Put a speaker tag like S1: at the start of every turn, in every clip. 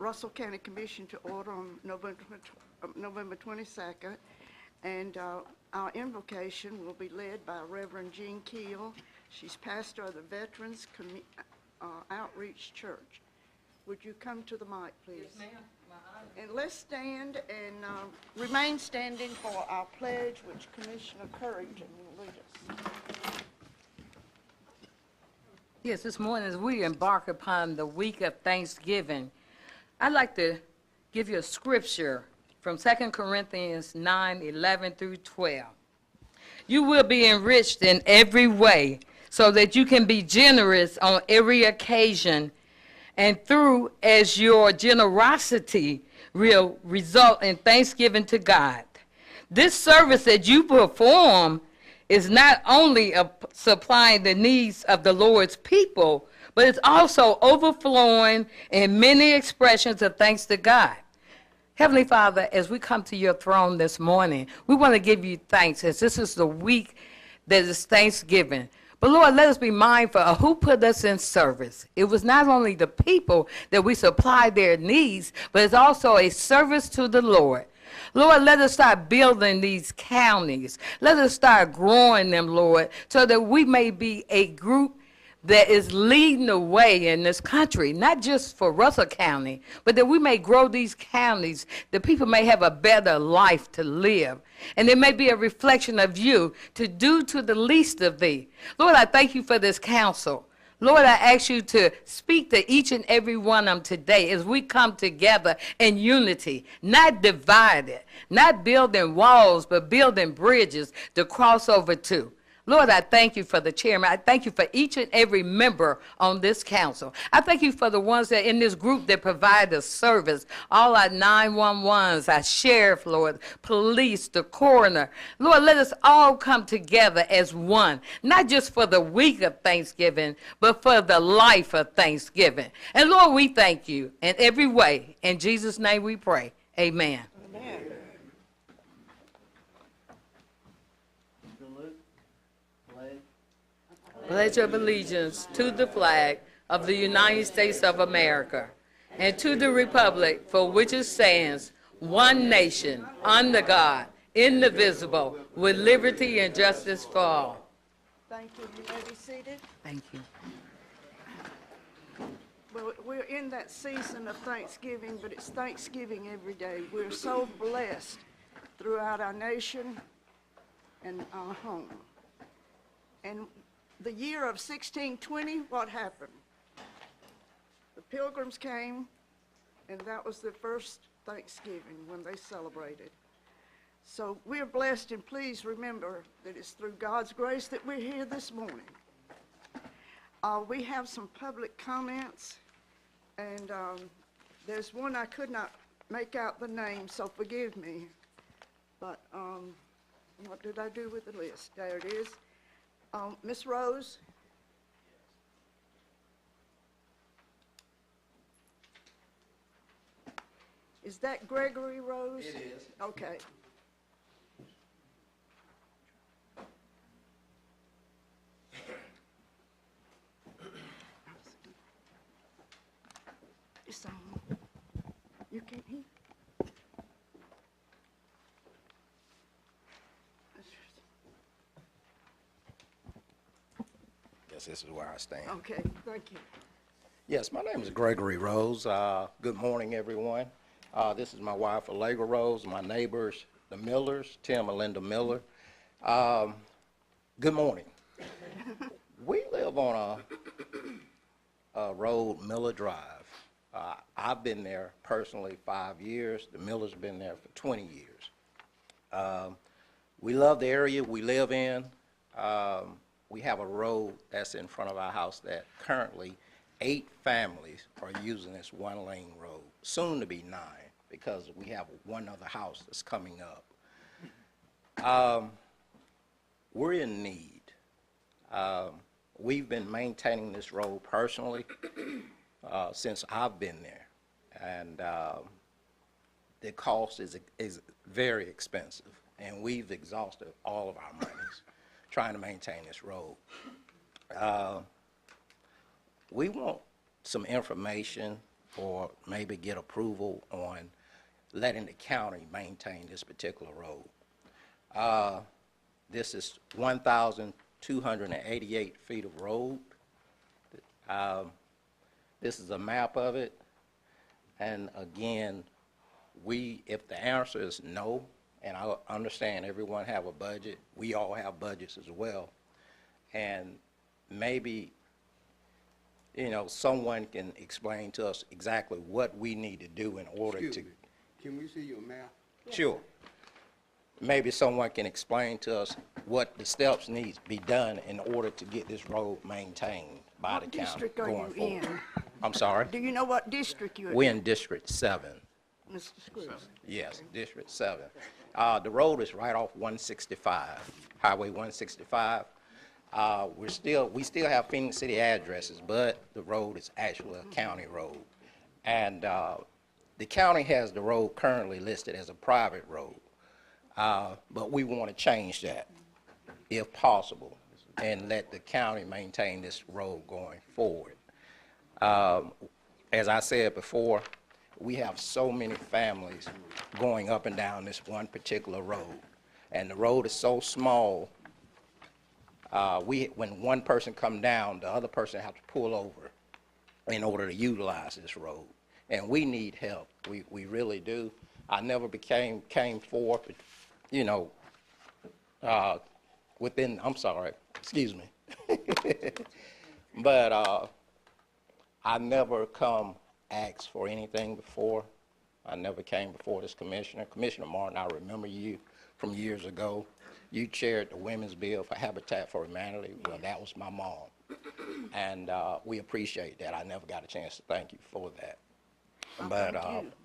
S1: Russell County Commission to order on November 22nd, and our invocation will be led by Reverend Jean Keel. She's pastor of the Veterans Outreach Church. Would you come to the mic, please?
S2: Yes, ma'am. My honor.
S1: And let's stand and remain standing for our pledge, which Commissioner Currington will lead us.
S2: Yes, this morning as we embark upon the week of Thanksgiving, I'd like to give you a scripture from 2 Corinthians 9:11 through 12. You will be enriched in every way so that you can be generous on every occasion, and through as your generosity will result in thanksgiving to God. This service that you perform is not only supplying the needs of the Lord's people, but it's also overflowing in many expressions of thanks to God. Heavenly Father, as we come to your throne this morning, we want to give you thanks as this is the week that is Thanksgiving. But Lord, let us be mindful of who put us in service. It was not only the people that we supplied their needs, but it's also a service to the Lord. Lord, let us start building these counties. Let us start growing them, Lord, so that we may be a group that is leading the way in this country, not just for Russell County, but that we may grow these counties, that people may have a better life to live. And it may be a reflection of you to do to the least of thee. Lord, I thank you for this council. Lord, I ask you to speak to each and every one of them today as we come together in unity, not divided, not building walls, but building bridges to cross over to. Lord, I thank you for the chairman. I thank you for each and every member on this council. I thank you for the ones that in this group that provide the service, all our 911s, our sheriff, Lord, police, the coroner. Lord, let us all come together as one, not just for the week of Thanksgiving, but for the life of Thanksgiving. And Lord, we thank you in every way. In Jesus' name we pray. Amen.
S1: Amen.
S2: Pledge of allegiance to the flag of the United States of America and to the republic for which it stands, one nation, under God, indivisible, with liberty and justice for all.
S1: Thank you. You may be seated.
S2: Thank you.
S1: Well, we're in that season of Thanksgiving, but it's Thanksgiving every day. We're so blessed throughout our nation and our home. And the year of 1620, what happened? The Pilgrims came, and that was the first Thanksgiving when they celebrated. So we're blessed, and please remember that it's through God's grace that we're here this morning. We have some public comments, and there's one I could not make out the name, so forgive me. But what did I do with the list? There it is. Ms. Rose? Is that Gregory Rose?
S3: It is.
S1: Okay. It's on. You can't hear?
S3: Yes, this is where I stand.
S1: Okay, thank you.
S3: Yes, my name is Gregory Rose. Good morning, everyone. This is my wife, Allegra Rose, my neighbors, the Millers, Tim and Linda Miller. Good morning. We live on a road, Miller Drive. I've been there personally 5 years. The Millers have been there for 20 years. We love the area we live in. We have a road that's in front of our house that currently 8 families are using this one-lane road, soon to be 9, because we have one other house that's coming up. We're in need. We've been maintaining this road personally since I've been there, and the cost is very expensive, and we've exhausted all of our monies trying to maintain this road. We want some information or maybe get approval on letting the county maintain this particular road. This is 1,288 feet of road. This is a map of it. And again, if the answer is no, and I understand everyone have a budget, we all have budgets as well, and maybe, someone can explain to us exactly what we need to do in order to.
S4: Excuse me, can we see your map?
S3: Sure. Maybe someone can explain to us what the steps need to be done in order to get this road maintained by the
S1: What
S3: county
S1: district are
S3: going
S1: you
S3: forward.
S1: in?
S3: I'm sorry?
S1: Do you know what district you're in?
S3: We're in District 7.
S1: Mr. Scruggs?
S3: Yes, District 7. The road is right off 165, Highway 165. We still have Phoenix City addresses, but the road is actually a county road. And the county has the road currently listed as a private road. But we want to change that, if possible, and let the county maintain this road going forward. As I said before, we have so many families going up and down this one particular road, and the road is so small. When one person come down, the other person has to pull over in order to utilize this road, and we need help. We really do. I never came forth, I'm sorry, excuse me. But I never asked for anything before. I never came before this commissioner. Commissioner Martin, I remember you from years ago. You chaired the Women's Bill for Habitat for Humanity. Well, that was my mom. And we appreciate that. I never got a chance to thank you for that. But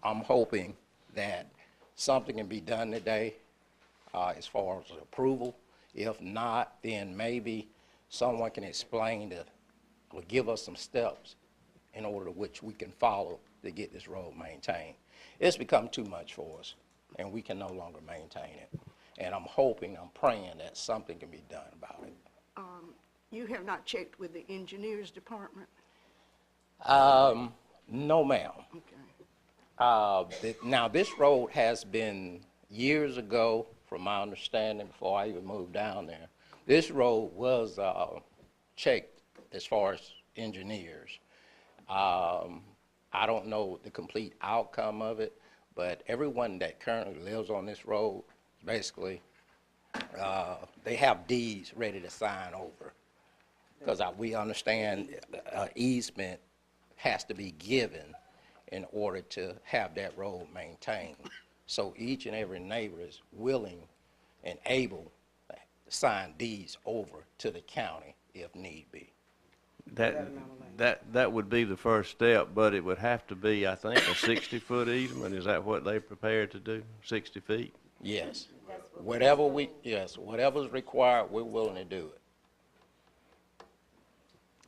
S3: I'm hoping that something can be done today as far as approval. If not, then maybe someone can explain or give us some steps in order to which we can follow to get this road maintained. It's become too much for us, and we can no longer maintain it. And I'm praying that something can be done about it.
S1: You have not checked with the engineers department?
S3: No, ma'am.
S1: Okay.
S3: Now, this road has been years ago, from my understanding, before I even moved down there. This road was checked as far as engineers. I don't know the complete outcome of it, but everyone that currently lives on this road, basically, they have deeds ready to sign over. Because we understand easement has to be given in order to have that road maintained. So each and every neighbor is willing and able to sign deeds over to the county if need be.
S5: That would be the first step, but it would have to be, I think, a 60-foot easement. Is that what they prepared to do, 60 feet?
S3: Yes. Whatever's required, we're willing to do it.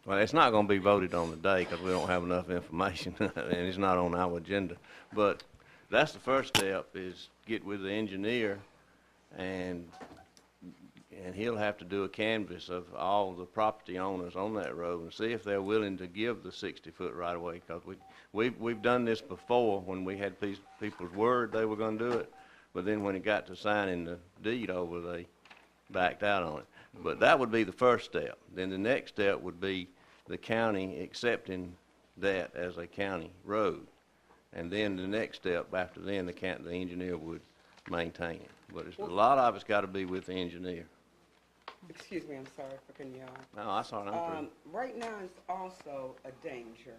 S5: Well, it's not going to be voted on today because we don't have enough information, and it's not on our agenda. But that's the first step, is get with the engineer, and he'll have to do a canvass of all the property owners on that road and see if they're willing to give the 60-foot right-of-way, because we've done this before when we had people's word they were going to do it, but then when it got to signing the deed over, they backed out on it. But that would be the first step. Then the next step would be the county accepting that as a county road. And then the next step after then, the engineer would maintain it. But a lot of it's got to be with the engineer.
S6: Excuse me, I'm sorry for cutting you off.
S5: No, that's all right, I'm through.
S6: Right now, it's also a danger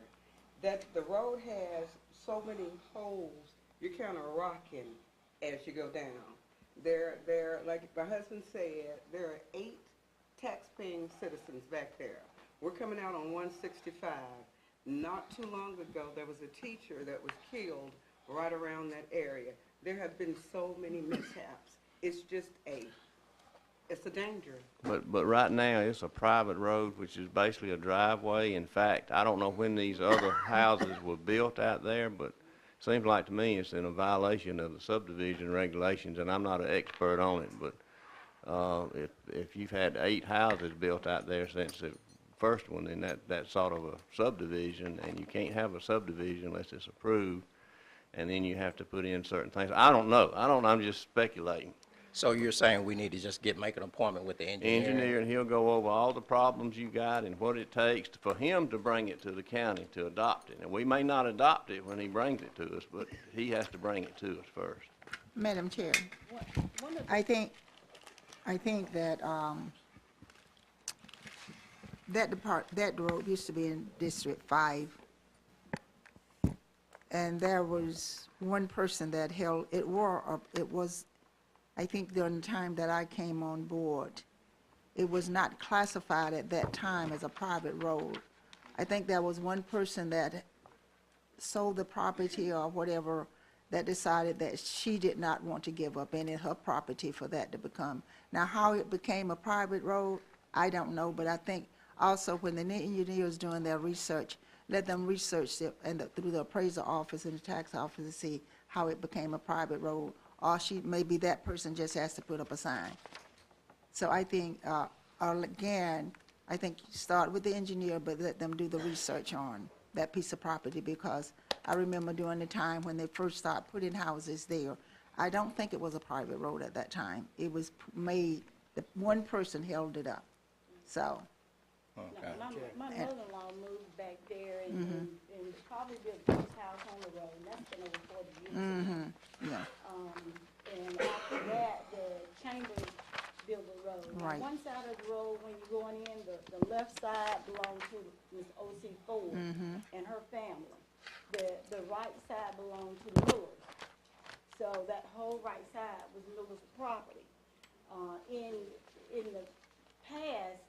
S6: that the road has so many holes, you're kind of rocking as you go down. There, like my husband said, there are 8 tax-paying citizens back there. We're coming out on 165. Not too long ago, there was a teacher that was killed right around that area. There have been so many mishaps. It's just it's a danger.
S5: But right now, it's a private road, which is basically a driveway. In fact, I don't know when these other houses were built out there, but it seems like to me it's in a violation of the subdivision regulations, and I'm not an expert on it, but if you've had 8 houses built out there since first one in that sort of a subdivision, and you can't have a subdivision unless it's approved, and then you have to put in certain things. I don't know, I'm just speculating.
S3: So you're saying we need to just make an appointment with the engineer?
S5: And he'll go over all the problems you got and what it takes for him to bring it to the county to adopt it. And we may not adopt it when he brings it to us, but he has to bring it to us first.
S7: Madam Chair, I think that, that road used to be in District 5. And there was one person that held, it was, I think during the time that I came on board, it was not classified at that time as a private road. I think there was one person that sold the property or whatever that decided that she did not want to give up any of her property for that to become. Now, how it became a private road, I don't know, but I think also when the engineers doing their research, let them research it and through the appraiser office and the tax office to see how it became a private road. Or maybe that person just has to put up a sign. So I think, again, I think you start with the engineer, but let them do the research on that piece of property, because I remember during the time when they first started putting houses there, I don't think it was a private road at that time. It was made, one person held it up, so.
S3: Okay.
S8: My mother-in-law moved back there and probably built the first house on the road, and that's been over 40 years ago.
S7: Yeah,
S8: And after that, the Chambers built the road.
S7: Right.
S8: On one side of the road, when you're going in, the left side belonged to Miss O.C. Ford and her family. The right side belonged to the Millers. So that whole right side was Miller's property. In the past,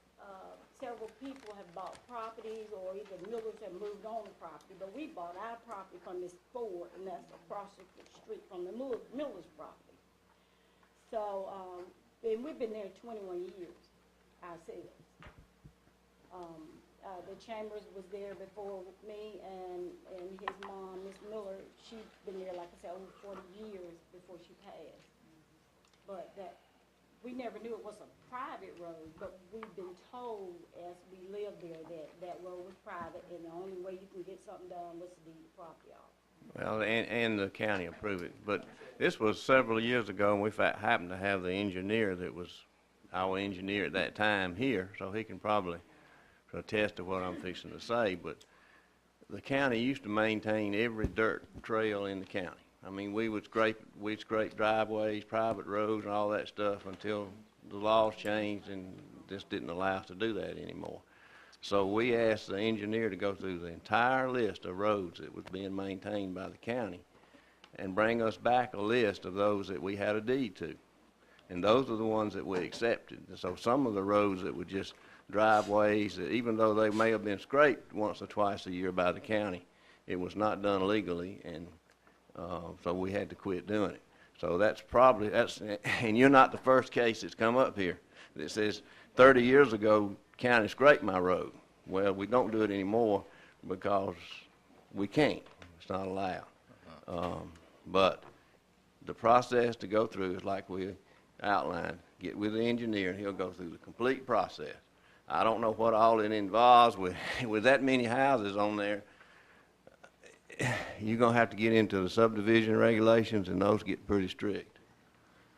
S8: several people have bought properties, or either Millers have moved on the property, but we bought our property from Miss Ford, and that's across the street from the Millers property. So, and we've been there 21 years ourselves. The Chambers was there before me, and his mom, Miss Miller, she's been there, like I said, over 40 years before she passed. But we never knew it was a private road, but we've been told as we lived there that road was private, and the only way you can get something done was to deed the property off.
S5: Well, and the county approved it. But this was several years ago, and we happened to have the engineer that was our engineer at that time here, so he can probably attest to what I'm fixing to say. But the county used to maintain every dirt trail in the county. I mean, we'd scrape driveways, private roads, and all that stuff until the laws changed and just didn't allow us to do that anymore. So we asked the engineer to go through the entire list of roads that was being maintained by the county and bring us back a list of those that we had a deed to. And those are the ones that we accepted. So some of the roads that were just driveways, that even though they may have been scraped once or twice a year by the county, it was not done legally, and so we had to quit doing it. So that's and you're not the first case that's come up here that says 30 years ago, county scraped my road. Well, we don't do it anymore because we can't. It's not allowed. But the process to go through is like we outlined. Get with the engineer, and he'll go through the complete process. I don't know what all it involves with that many houses on there. You're gonna have to get into the subdivision regulations, and those get pretty strict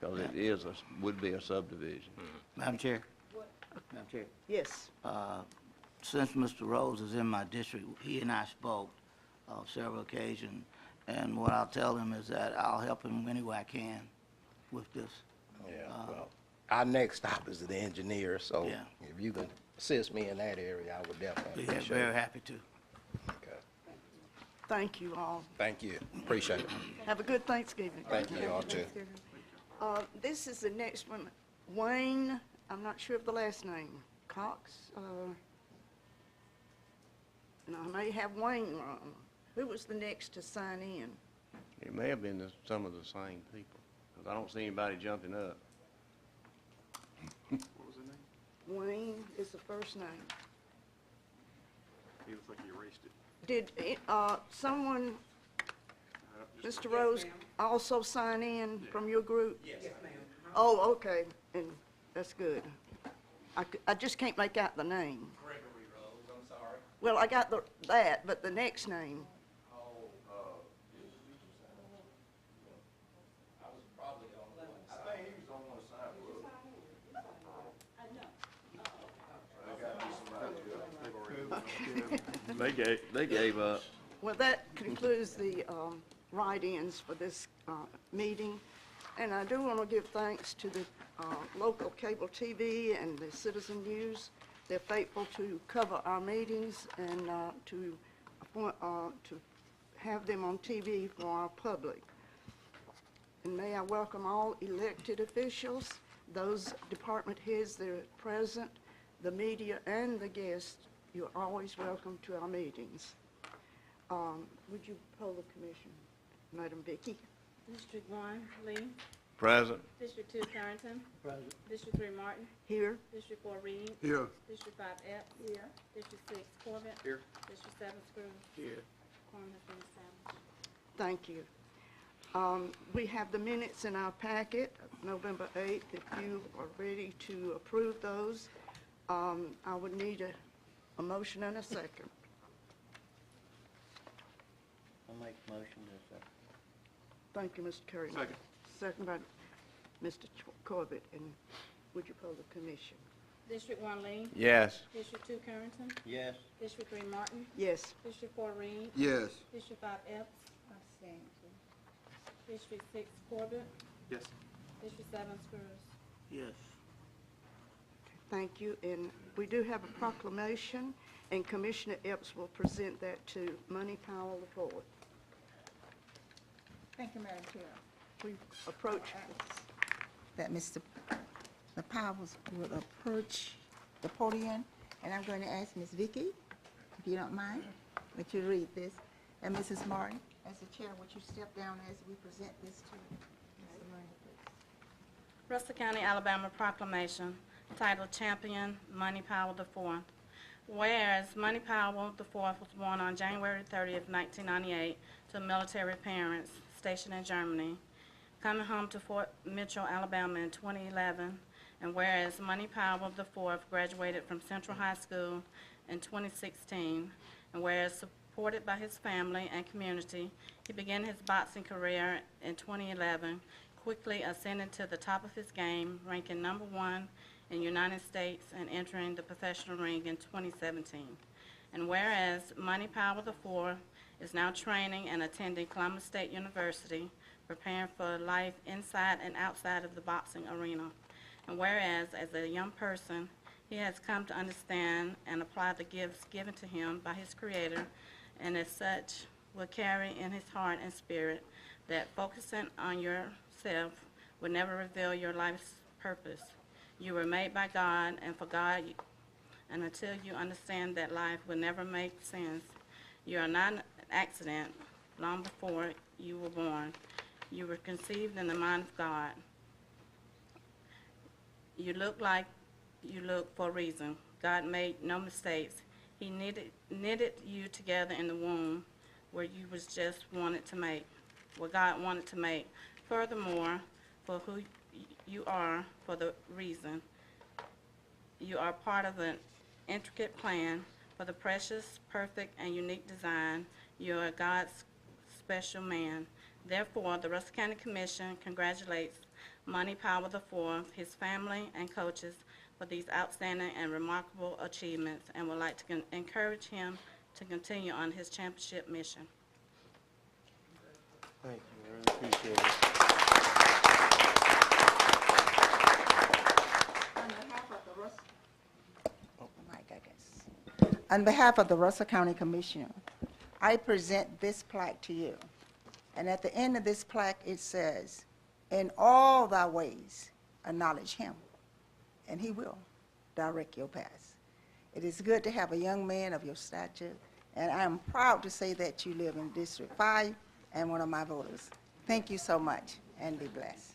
S5: because it would be a subdivision.
S9: Madam Chair? Madam Chair,
S1: Yes.
S9: since Mr. Rose is in my district, he and I spoke several occasions, and what I'll tell him is that I'll help him any way I can with this.
S3: Yeah, well, our next stop is the engineer, so
S9: Yeah.
S3: if you can assist me in that area, I would definitely
S9: Be
S3: appreciate
S9: very
S3: it.
S9: happy to.
S3: Okay.
S1: Thank you all.
S3: Thank you. Appreciate it.
S1: Have a good Thanksgiving.
S3: Thank you, all too.
S1: This is the next one. Wayne, I'm not sure of the last name. Cox? No, I may have Wayne wrong. Who was the next to sign in?
S5: It may have been some of the same people because I don't see anybody jumping up.
S1: Wayne is the first name.
S4: He looks like he erased it.
S1: Did someone, Mr. Rose, also sign in from your group? Yes, ma'am. Oh, okay, and that's good. I just can't make out the name.
S10: Gregory Rose.
S1: Well, I got that, but the next name.
S5: They gave up.
S1: Well, that concludes the write-ins for this meeting. And I do want to give thanks to the local cable TV and the Citizen News. They're faithful to cover our meetings and to have them on TV for our public. And may I welcome all elected officials, those department heads that are present, the media, and the guests. You're always welcome to our meetings. Would you poll the commission, Madam Vicki?
S10: District 1, Lee.
S5: Present.
S10: District 2, Carrington. Present. District 3, Martin.
S1: Here.
S10: District 4, Reed.
S4: Here.
S10: District 5, Epps. Here. District 6, Corbett.
S4: Here.
S10: District 7, Scruggs.
S4: Here.
S10: Quorum has been established.
S1: Thank you. We have the minutes in our packet, November 8th. If you are ready to approve those, I would need a motion and a second.
S9: I'll make a motion to accept.
S1: Thank you, Mr. Curry.
S4: Second.
S1: Second by Mr. Corbett. And would you poll the commission?
S10: District 1, Lee.
S5: Yes.
S10: District 2, Carrington.
S9: Yes.
S10: District 3, Martin.
S1: Yes.
S10: District 4, Reed.
S4: Yes.
S10: District 5, Epps. District 6, Corbett.
S4: Yes.
S10: District 7, Scruggs.
S9: Yes.
S1: Thank you. And we do have a proclamation, and Commissioner Epps will present that to Money Powell IV.
S7: Thank you, Madam Chair.
S1: We approach.
S7: That Mr. the Powers will approach the podium, and I'm going to ask Ms. Vicki, if you don't mind, would you read this? And Mrs. Martin, as the chair, would you step down as we present this to Mr. Martin, please?
S10: Russell County, Alabama proclamation titled Champion Money Powell IV. Whereas Money Powell IV was born on January 30th, 1998 to military parents stationed in Germany, coming home to Fort Mitchell, Alabama in 2011. And whereas Money Powell IV graduated from Central High School in 2016, and whereas supported by his family and community, he began his boxing career in 2011, quickly ascending to the top of his game, ranking #1 in the United States and entering the professional ring in 2017. And whereas Money Powell IV is now training and attending Columbus State University, preparing for life inside and outside of the boxing arena. And whereas, as a young person, he has come to understand and apply the gifts given to him by his Creator, and as such will carry in his heart and spirit that focusing on yourself will never reveal your life's purpose. You were made by God and for God, and until you understand that life will never make sense, you are not an accident. Long before you were born, you were conceived in the mind of God. You look like you look for a reason. God made no mistakes. He knitted you together in the womb where you was just wanted to make, what God wanted to make. Furthermore, for who you are, for the reason, you are part of an intricate plan for the precious, perfect, and unique design. You are God's special man. Therefore, the Russell County Commission congratulates Money Powell IV, his family, and coaches for these outstanding and remarkable achievements, and would like to encourage him to continue on his championship mission.
S11: Thank you, I really appreciate it.
S7: On behalf of the Russell County Commission, I present this plaque to you. And at the end of this plaque, it says, "In all thy ways, acknowledge him, and he will direct your path." It is good to have a young man of your stature, and I am proud to say that you live in District 5 and one of my voters. Thank you so much, and be blessed.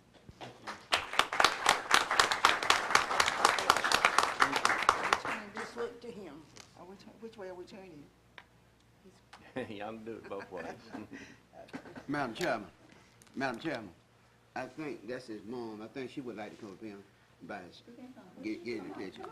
S1: Just look to him.
S7: Which way are we turning?
S5: Y'all do it both ways.
S4: Madam Chairman, I think that's his mom. I think she would like to come up here and get in the picture.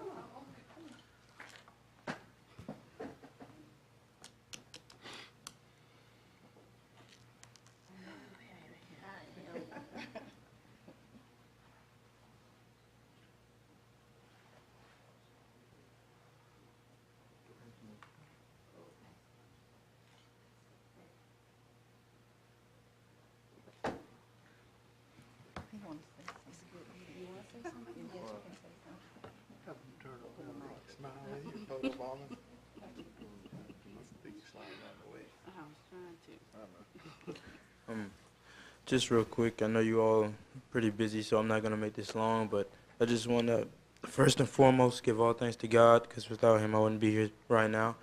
S12: Just real quick, I know you all pretty busy, so I'm not going to make this long, but I just want to, first and foremost, give all thanks to God, because without him, I wouldn't be here right now.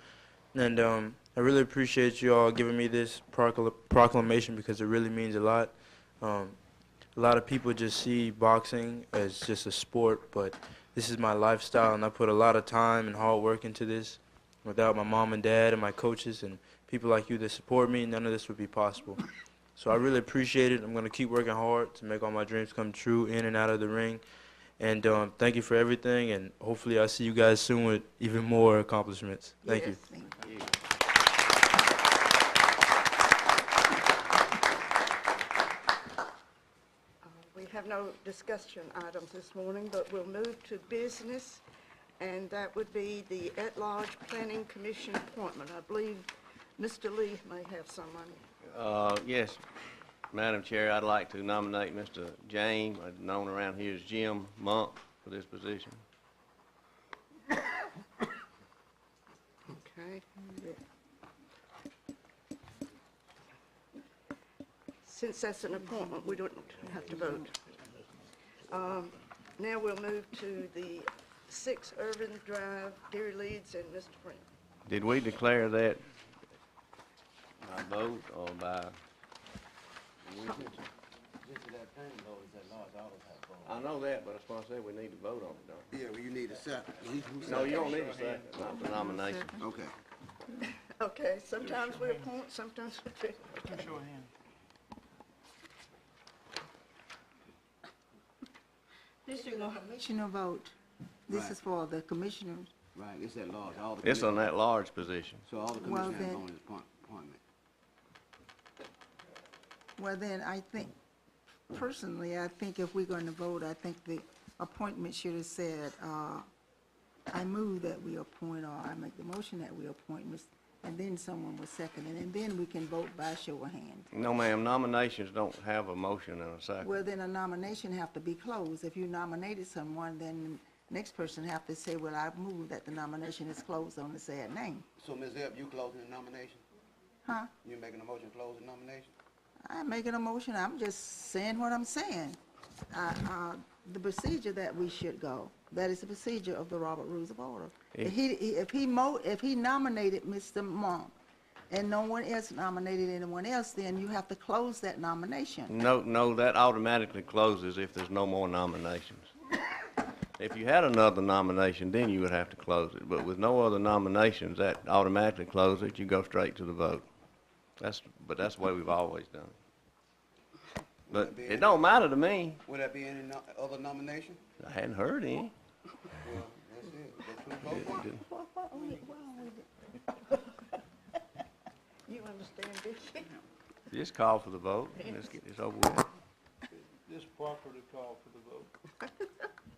S12: And I really appreciate you all giving me this proclamation, because it really means a lot. A lot of people just see boxing as just a sport, but this is my lifestyle, and I put a lot of time and hard work into this. Without my mom and dad and my coaches and people like you that support me, none of this would be possible. So I really appreciate it. I'm going to keep working hard to make all my dreams come true in and out of the ring. And thank you for everything, and hopefully I'll see you guys soon with even more accomplishments. Thank you.
S1: We have no discussion items this morning, but we'll move to business, and that would be the at-large Planning Commission appointment. I believe Mr. Lee may have someone.
S5: Yes, Madam Chair, I'd like to nominate Mr. James, known around here as Jim Monk, for this position.
S1: Okay. Since that's an appointment, we don't have to vote. Now we'll move to the 6 Irvin Drive, Deer Leeds, and Mr. Brent.
S5: Did we declare that by vote or by? I know that, but that's why I said we need to vote on it, don't we?
S4: Yeah, well, you need a second.
S5: No, you don't need a second, not the nomination.
S4: Okay.
S1: Okay, sometimes we appoint, sometimes we do.
S7: Commissioner vote. This
S4: Right.
S7: is for the commissioners.
S4: Right, it's at large, all the.
S5: It's on
S4: commissioners-
S5: that large position.
S4: So all the
S7: Well,
S4: commissioners have
S7: then-
S4: on his appointment.
S7: Well, then, I think, personally, I think if we're going to vote, I think the appointment should have said, I move that we appoint, or I make the motion that we appoint, and then someone will second it, and then we can vote by show of hands.
S5: No, ma'am, nominations don't have a motion and a second.
S7: Well, then a nomination have to be closed. If you nominated someone, then the next person have to say, well, I move that the nomination is closed on the said name.
S4: So, Ms. Epp, you closing the nomination?
S7: Huh?
S4: You making a motion to close the nomination?
S7: I'm making a motion, I'm just saying what I'm saying. The procedure that we should go, that is the procedure of the Robert Rules of Order. If he nominated Mr. Monk and no one else nominated anyone else, then you have to close that nomination.
S5: No, that automatically closes if there's no more nominations. If you had another nomination, then you would have to close it. But with no other nominations, that automatically closes it. You go straight to the vote. But that's the way we've always done it. But it don't matter to me.
S4: Would there be any other nomination?
S5: I hadn't heard any.
S4: Well, that's it. That's what we vote on.
S1: You understand this?
S5: Just call for the vote, and let's get this over with.
S11: This properly called for the vote.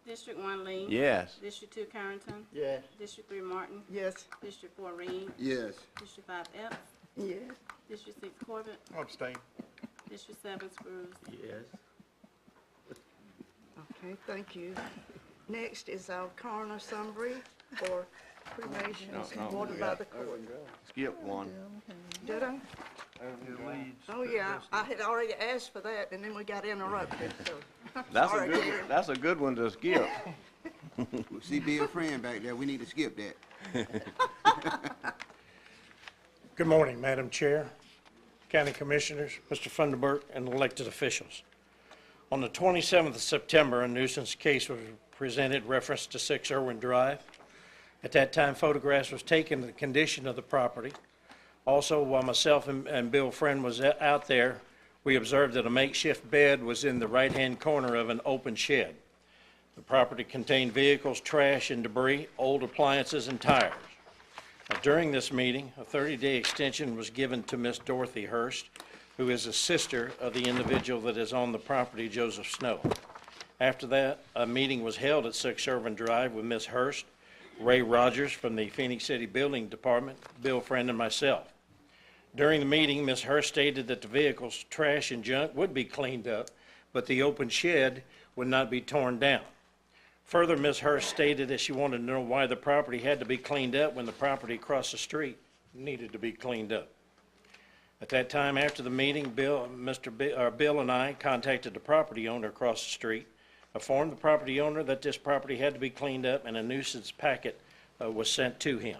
S10: District 1 Lee.
S5: Yes.
S10: District 2 Carrington.
S11: Yes.
S10: District 3 Martin.
S1: Yes.
S10: District 4 Reed.
S4: Yes.
S10: District 5 Epps.
S1: Yes.
S10: District 6 Corbett.
S11: Abstain.
S10: District 7 Spruce.
S5: Yes.
S1: Okay, thank you. Next is our coroner summary for cremations
S5: No,
S1: ordered by the court.
S5: Skip one.
S1: Did I? Oh, yeah, I had already asked for that, and then we got interrupted, so. Sorry, Gary.
S5: That's a good one to skip.
S4: See, be a friend back there, we need to skip that.
S13: Good morning, Madam Chair, County Commissioners, Mr. Funderburk, and elected officials. On the 27th of September, a nuisance case was presented reference to 6 Irwin Drive. At that time, photographs was taken of the condition of the property. Also, while myself and Bill Friend was out there, we observed that a makeshift bed was in the right-hand corner of an open shed. The property contained vehicles, trash, and debris, old appliances, and tires. During this meeting, a 30-day extension was given to Miss Dorothy Hurst, who is a sister of the individual that is on the property, Joseph Snow. After that, a meeting was held at 6 Irvin Drive with Miss Hurst, Ray Rogers from the Phoenix City Building Department, Bill Friend, and myself. During the meeting, Miss Hurst stated that the vehicles, trash, and junk would be cleaned up, but the open shed would not be torn down. Further, Ms. Hurst stated that she wanted to know why the property had to be cleaned up when the property across the street needed to be cleaned up. At that time, after the meeting, Bill and I contacted the property owner across the street, informed the property owner that this property had to be cleaned up, and a nuisance packet was sent to him.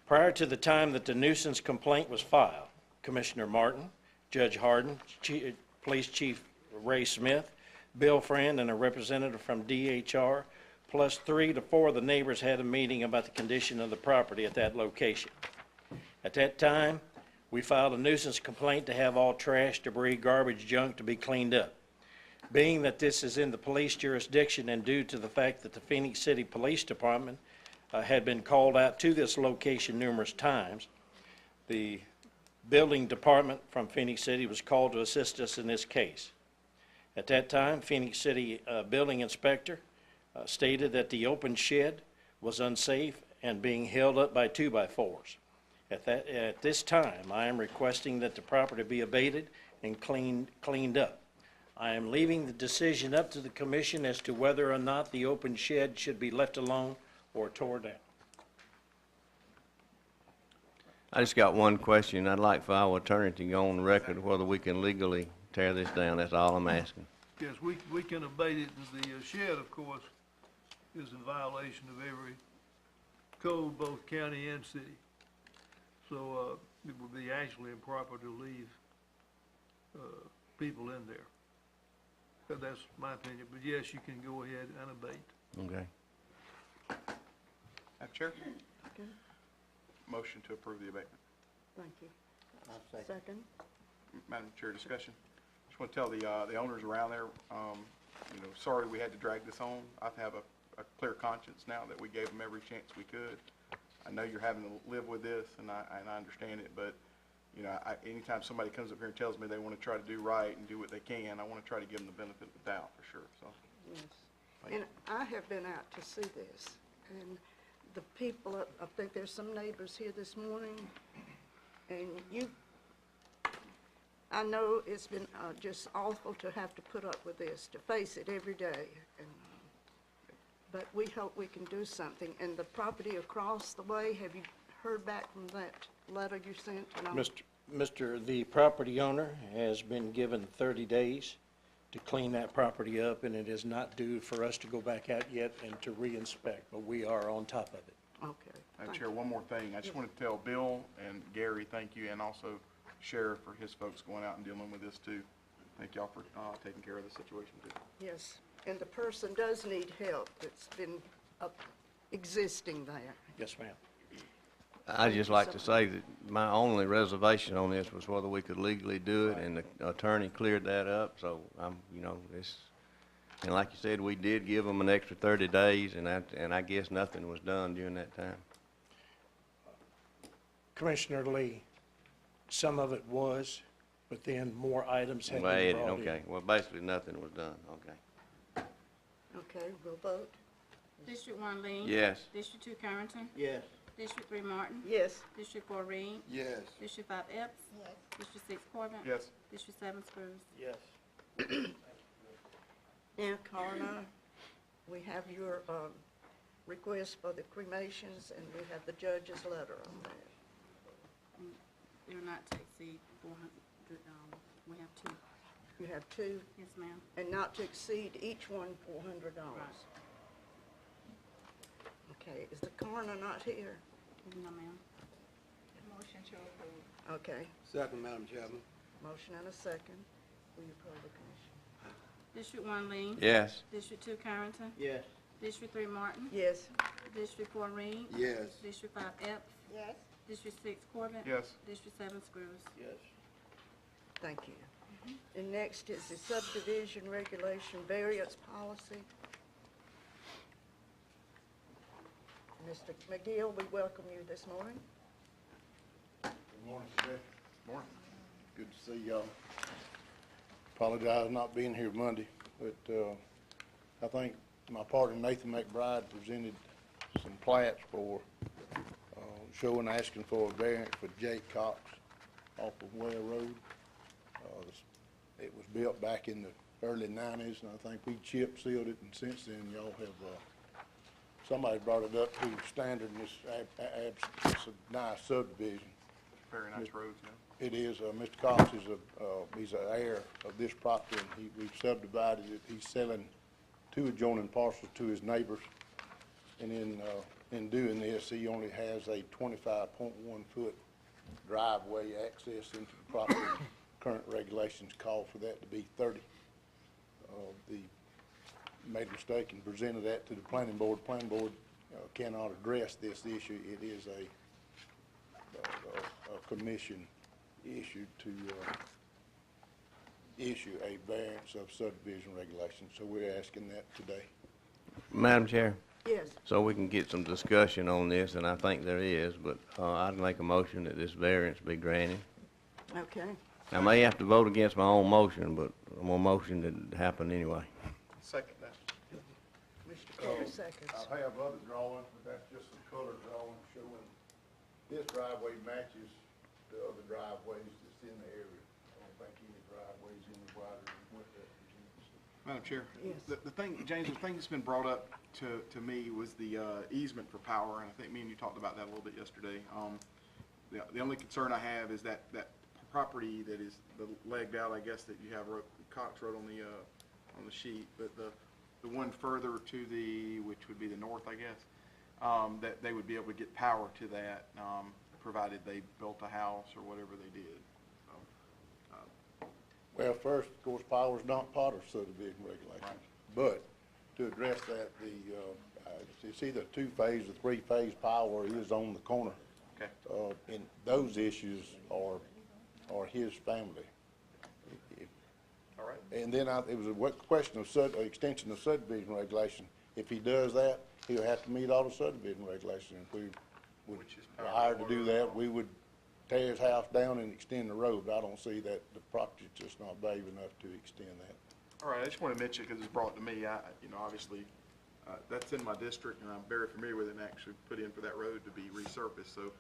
S13: Prior to the time that the nuisance complaint was filed, Commissioner Martin, Judge Harden, Police Chief Ray Smith, Bill Friend, and a representative from DHR, plus 3 to 4 of the neighbors had a meeting about the condition of the property at that location. At that time, we filed a nuisance complaint to have all trash, debris, garbage, junk to be cleaned up. Being that this is in the police jurisdiction and due to the fact that the Phoenix City Police Department had been called out to this location numerous times, the building department from Phoenix City was called to assist us in this case. At that time, Phoenix City building inspector stated that the open shed was unsafe and being held up by 2x4s. At this time, I am requesting that the property be abated and cleaned up. I am leaving the decision up to the commission as to whether or not the open shed should be left alone or tore down.
S5: I just got one question. I'd like for our attorney to go on the record whether we can legally tear this down. That's all I'm asking.
S11: Yes, we can abate it. The shed, of course, is in violation of every code, both county and city. So, it would be actually improper to leave, people in there. But that's my opinion. But yes, you can go ahead and abate.
S5: Okay.
S14: Madam Chair? Motion to approve the abatement.
S1: Thank you. Second.
S14: Madam Chair, discussion. Just want to tell the owners around there, you know, sorry we had to drag this on. I have a clear conscience now that we gave them every chance we could. I know you're having to live with this, and I understand it, but, you know, anytime somebody comes up here and tells me they want to try to do right and do what they can, I want to try to give them the benefit of the doubt, for sure, so.
S1: Yes. And I have been out to see this, and the people, I think there's some neighbors here this morning, and I know it's been just awful to have to put up with this, to face it every day. But we hope we can do something. And the property across the way, have you heard back from that letter you sent?
S13: The property owner has been given 30 days to clean that property up, and it is not due for us to go back out yet and to re-inspect, but we are on top of it.
S1: Okay.
S14: Madam Chair, one more thing. I just want to tell Bill and Gary, thank you, and also Sheriff for his folks going out and dealing with this too. Thank y'all for taking care of the situation too.
S1: Yes, and the person does need help that's been existing there.
S13: Yes, ma'am.
S5: I'd just like to say that my only reservation on this was whether we could legally do it, and the attorney cleared that up, so you know, and like you said, we did give them an extra 30 days, and I guess nothing was done during that time.
S13: Commissioner Lee, some of it was, but then more items had been brought in.
S5: Okay, well, basically nothing was done, okay.
S1: Okay, we'll vote.
S10: District 1 Lee?
S5: Yes.
S10: District 2 Carrington?
S9: Yes.
S10: District 3 Martin?
S1: Yes.
S10: District 4 Reed?
S4: Yes.
S10: District 5 Epps?
S8: Yes.
S10: District 6 Corbin?
S14: Yes.
S10: District 7 Spruce?
S13: Yes.
S1: Now, Coroner, we have your request for the cremations, and we have the judge's letter on that.
S10: They're not to exceed 400, we have 2.
S1: You have 2,
S10: Yes, ma'am.
S1: and not to exceed each one $400. Okay, is the coroner not here?
S10: No, ma'am.
S8: Motion to approve.
S1: Okay,
S4: Second, Madam Chairman.
S1: motion and a second. Will you call the commission?
S10: District 1 Lee?
S5: Yes.
S10: District 2 Carrington?
S9: Yes.
S10: District 3 Martin?
S1: Yes.
S10: District 4 Reed?
S4: Yes.
S10: District 5 Epps?
S8: Yes.
S10: District 6 Corbin?
S14: Yes.
S10: District 7 Spruce?
S9: Yes.
S1: Thank you. And next is the subdivision regulation variance policy. Mr. McGill, we welcome you this morning.
S15: Good morning, today. Morning. Good to see y'all. Apologize not being here Monday, but I think my partner Nathan McBride presented some plats for showing, asking for a variance for Jake Cox off of Ware Road. It was built back in the early 90s, and I think we chip sealed it, and since then, y'all have, somebody brought it up to standard, and it's a nice subdivision.
S14: Very nice roads now.
S15: It is, Mr. Cox is he's an heir of this property, and we've subdivided it. He's selling 2 adjoining parcels to his neighbors. And in doing this, he only has a 25.1 foot driveway access into the property. Current regulations call for that to be 30. Made a mistake and presented that to the planning board. Planning board cannot address this issue. It is a commission issue to issue a variance of subdivision regulations. So we're asking that today.
S5: Madam Chair?
S1: Yes.
S5: So we can get some discussion on this, and I think there is, but I'd make a motion that this variance be granted.
S1: Okay.
S5: I may have to vote against my own motion, but I'm gonna motion it happen anyway.
S14: Second that.
S1: Mr. Carter seconds.
S15: I have other drawings, but that's just a color drawing showing this driveway matches the other driveways that's in the area. I don't think any driveways any wider than what that presents.
S14: Madam Chair?
S1: Yes.
S14: The thing, James, the thing that's been brought up to me was the easement for power, and I think me and you talked about that a little bit yesterday. The only concern I have is that property that is the legged out, I guess, that you have Cox wrote on the sheet, but the one further to the, which would be the north, I guess, that they would be able to get power to that, provided they built a house or whatever they did.
S15: Well, first, of course, power's not part of subdivision regulations.
S14: Right.
S15: But to address that, it's either 2-phase or 3-phase power is on the corner.
S14: Okay.
S15: And those issues are his family.
S14: All right.
S15: And then it was a question of extension of subdivision regulation. If he does that, he'll have to meet all the subdivision regulations. If we would hired to do that, we would tear his house down and extend the road. But I don't see that the property's just not valuable enough to extend that.
S14: All right, I just want to mention, because it's brought to me, obviously, that's in my district, and I'm very familiar with it, and actually put in for that road to be resurfaced. So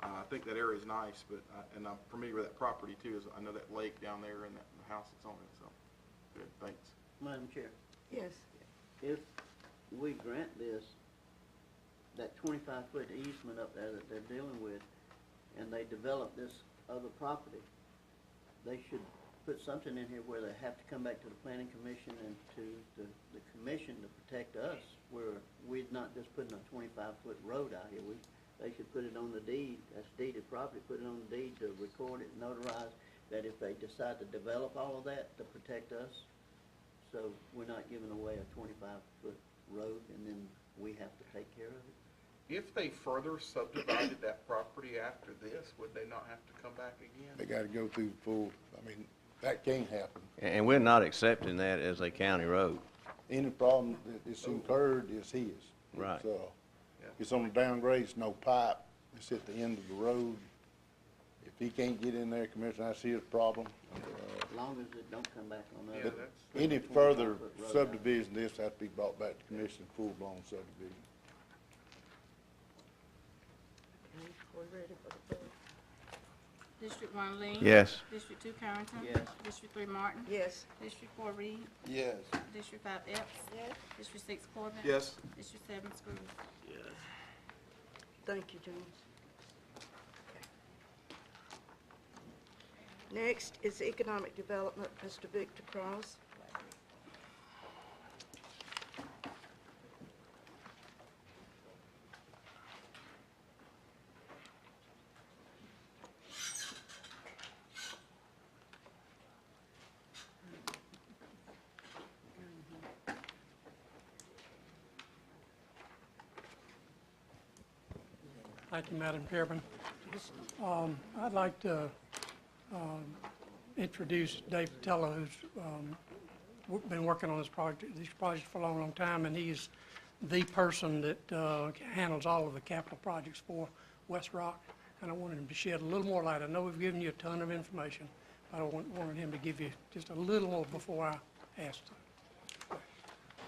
S14: I think that area is nice, but, and I'm familiar with that property too, as I know that lake down there and the house that's on it, so, good, thanks.
S9: Madam Chair,
S1: Yes.
S9: if we grant this, that 25-foot easement up there that they're dealing with, and they develop this other property, they should put something in here where they have to come back to the planning commission and to the commission to protect us, where we're not just putting a 25-foot road out here. They should put it on the deed, that's deeded property, put it on the deed to record it, notarize, that if they decide to develop all of that, to protect us. So we're not giving away a 25-foot road, and then we have to take care of it.
S14: If they further subdivided that property after this, would they not have to come back again?
S15: They gotta go through the full, that can't happen.
S5: And we're not accepting that as a county road.
S15: Any problem that is incurred is his.
S5: Right.
S15: It's on the downgrade, it's no pipe, it's at the end of the road. If he can't get in there, Commissioner, that's his problem.
S9: As long as it don't come back on us.
S14: Yeah,
S15: Any further subdivision, this has to be brought back to commission, full-blown subdivision.
S1: Okay, we're ready for the vote.
S10: District 1 Lee?
S5: Yes.
S10: District 2 Carrington?
S9: Yes.
S10: District 3 Martin?
S1: Yes.
S10: District 4 Reed?
S15: Yes.
S10: District 5 Epps?
S8: Yes.
S10: District 6 Corbin?
S14: Yes.
S10: District 7 Scruggs?
S1: Thank you, James. Okay. Next is Economic Development, Mr. Victor Cross.
S16: Thank you, Madam Chairman. I'd like to introduce Dave Patella, who's been working on these projects for a long, long time, and he's the person that handles all of the capital projects for West Rock. And I wanted him to shed a little more light. I know we've given you a ton of information, but I wanted him to give you just a little more before I asked.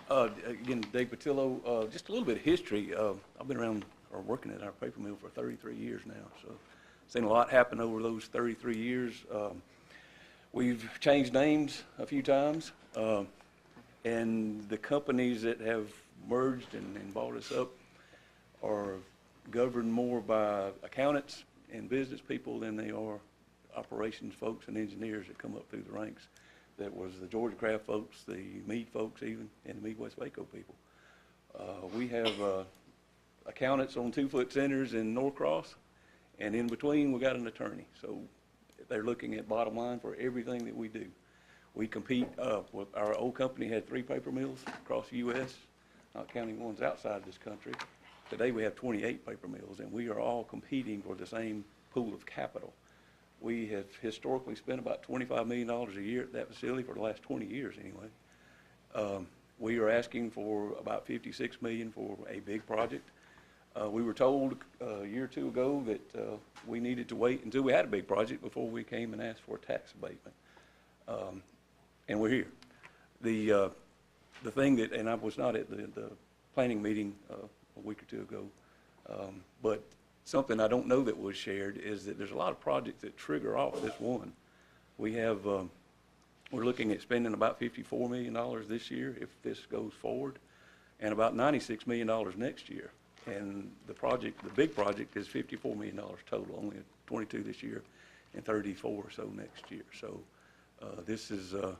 S17: Again, Dave Patillo, just a little bit of history. I've been around or working at our paper mill for 33 years now, so seen a lot happen over those 33 years. We've changed names a few times, and the companies that have merged and bought us up are governed more by accountants and business people than they are operations folks and engineers that come up through the ranks. That was the Georgia Craft folks, the Meade folks even, and the Midwest Waco people. We have accountants on 2-foot centers in Norcross, and in between we got an attorney. So they're looking at bottom line for everything that we do. We compete, with our old company had 3 paper mills across the U.S., not counting ones outside this country. Today we have 28 paper mills, and we are all competing for the same pool of capital. We have historically spent about $25 million a year at that facility for the last 20 years anyway. We are asking for about $56 million for a big project. We were told a year or two ago that we needed to wait until we had a big project before we came and asked for a tax abatement. And we're here. The thing that, and I was not at the planning meeting a week or two ago, but something I don't know that was shared is that there's a lot of projects that trigger off this one. We have, we're looking at spending about $54 million this year if this goes forward, and about $96 million next year. And the project, the big project, is $54 million total, only 22 this year and 34 or so next year. So this is an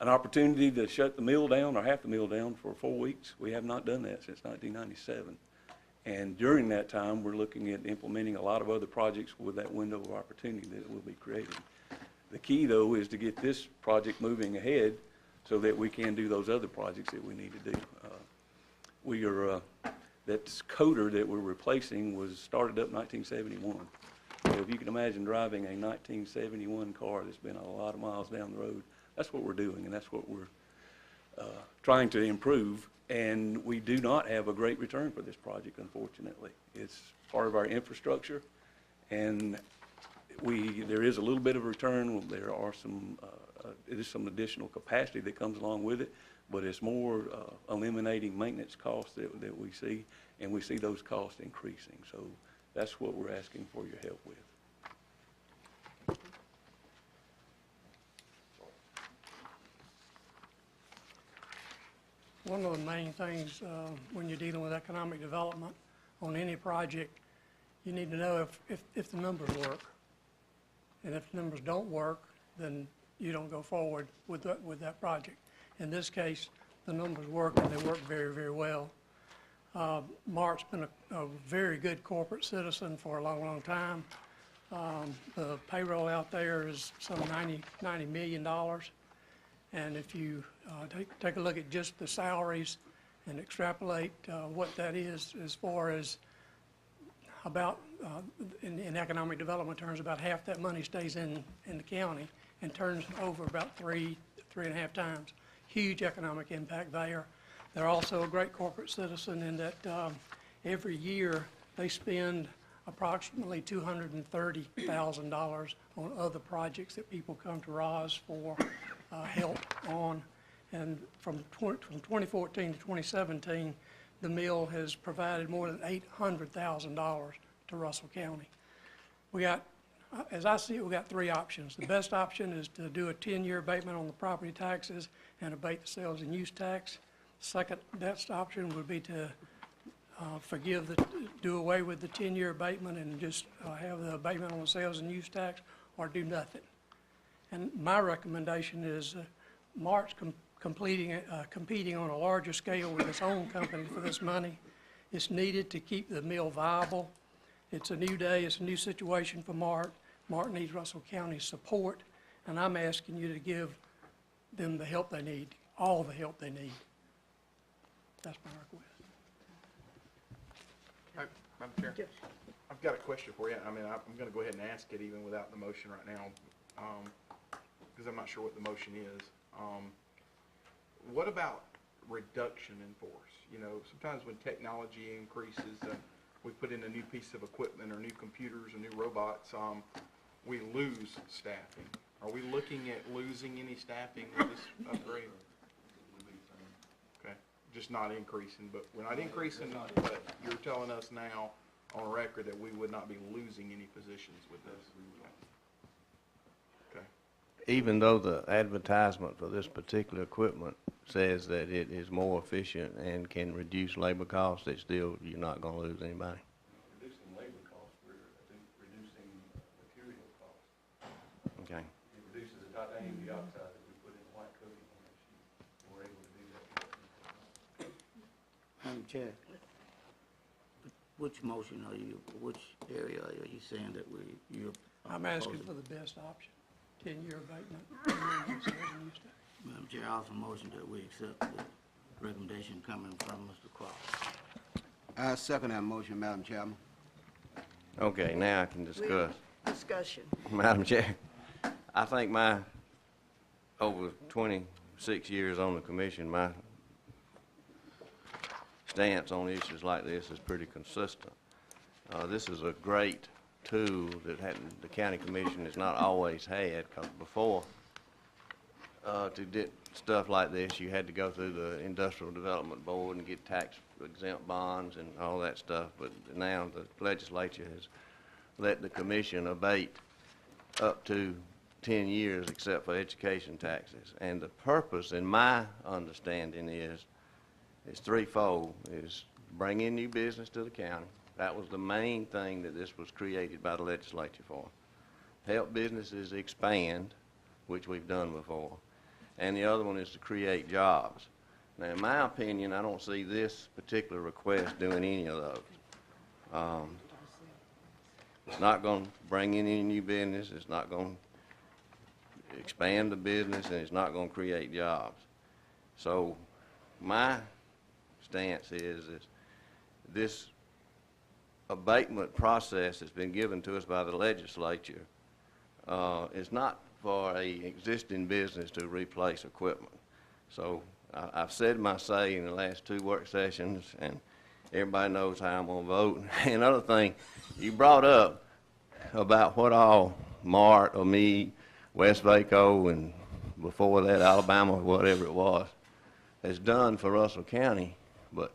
S17: opportunity to shut the mill down or half the mill down for 4 weeks. We have not done that since 1997. And during that time, we're looking at implementing a lot of other projects with that window of opportunity that we'll be creating. The key, though, is to get this project moving ahead so that we can do those other projects that we need to do. We are, that coder that we're replacing was started up in 1971. So if you can imagine driving a 1971 car that's been a lot of miles down the road, that's what we're doing, and that's what we're trying to improve. And we do not have a great return for this project, unfortunately. It's part of our infrastructure, and there is a little bit of return. There are some, it is some additional capacity that comes along with it, but it's more eliminating maintenance costs that we see, and we see those costs increasing. So that's what we're asking for your help with.
S16: One of the main things when you're dealing with economic development on any project, you need to know if the numbers work. And if the numbers don't work, then you don't go forward with that project. In this case, the numbers work, and they work very, very well. Mark's been a very good corporate citizen for a long, long time. The payroll out there is some $90 million. And if you take a look at just the salaries and extrapolate what that is as far as about, in economic development terms, about half that money stays in the county and turns over about 3.5 times. Huge economic impact there. They're also a great corporate citizen in that every year they spend approximately $230,000 on other projects that people come to Roz for help on. And from 2014 to 2017, the mill has provided more than $800,000 to Russell County. We got, as I see it, we got 3 options. The best option is to do a 10-year abatement on the property taxes and abate the sales and use tax. Second best option would be to do away with the 10-year abatement and just have the abatement on the sales and use tax, or do nothing. And my recommendation is Mark's competing on a larger scale with his own company for this money. It's needed to keep the mill viable. It's a new day, it's a new situation for Mark. Mark needs Russell County's support, and I'm asking you to give them the help they need, all the help they need. That's my request.
S14: Madam Chair, I've got a question for you. I mean, I'm going to go ahead and ask it even without the motion right now, because I'm not sure what the motion is. What about reduction in force? You know, sometimes when technology increases, we put in a new piece of equipment or new computers or new robots, we lose staffing. Are we looking at losing any staffing with this upgrade? Okay, just not increasing, but we're not increasing, but you're telling us now on record that we would not be losing any positions with this. Okay.
S5: even though the advertisement for this particular equipment says that it is more efficient and can reduce labor costs, it's still, you're not gonna lose anybody.
S17: Reducing labor costs, we're reducing material costs.
S5: Okay.
S17: It reduces the titanium dioxide that we put in white coating on that sheet. We're able to do that.
S9: Madam Chair, which motion are you, which area are you saying that you're
S16: I'm asking
S9: opposing?
S16: for the best option, 10-year abatement. 10 years, 7 years.
S9: Madam Chair, I also motion that we accept the recommendation coming from Mr. Cross.
S4: I second that motion, Madam Chairman.
S5: Okay, now I can discuss.
S1: Discussion.
S5: Madam Chair, I think my, over 26 years on the commission, my stance on issues like this is pretty consistent. This is a great tool that the county commission has not always had, because before, to get stuff like this, you had to go through the Industrial Development Board and get tax exempt bonds and all that stuff, but now the legislature has let the commission abate up to 10 years except for education taxes. And the purpose, in my understanding, is threefold, is bring in new business to the county. That was the main thing that this was created by the legislature for. Help businesses expand, which we've done before. And the other one is to create jobs. Now, in my opinion, I don't see this particular request doing any of those. It's not going to bring in any new business, it's not going to expand the business, and it's not going to create jobs. So my stance is this abatement process that's been given to us by the legislature is not for a existing business to replace equipment. So I've said my say in the last 2 work sessions, and everybody knows how I'm going to vote. And another thing, you brought up about what all Mart or me, West Vaco, and before that Alabama, whatever it was, has done for Russell County. But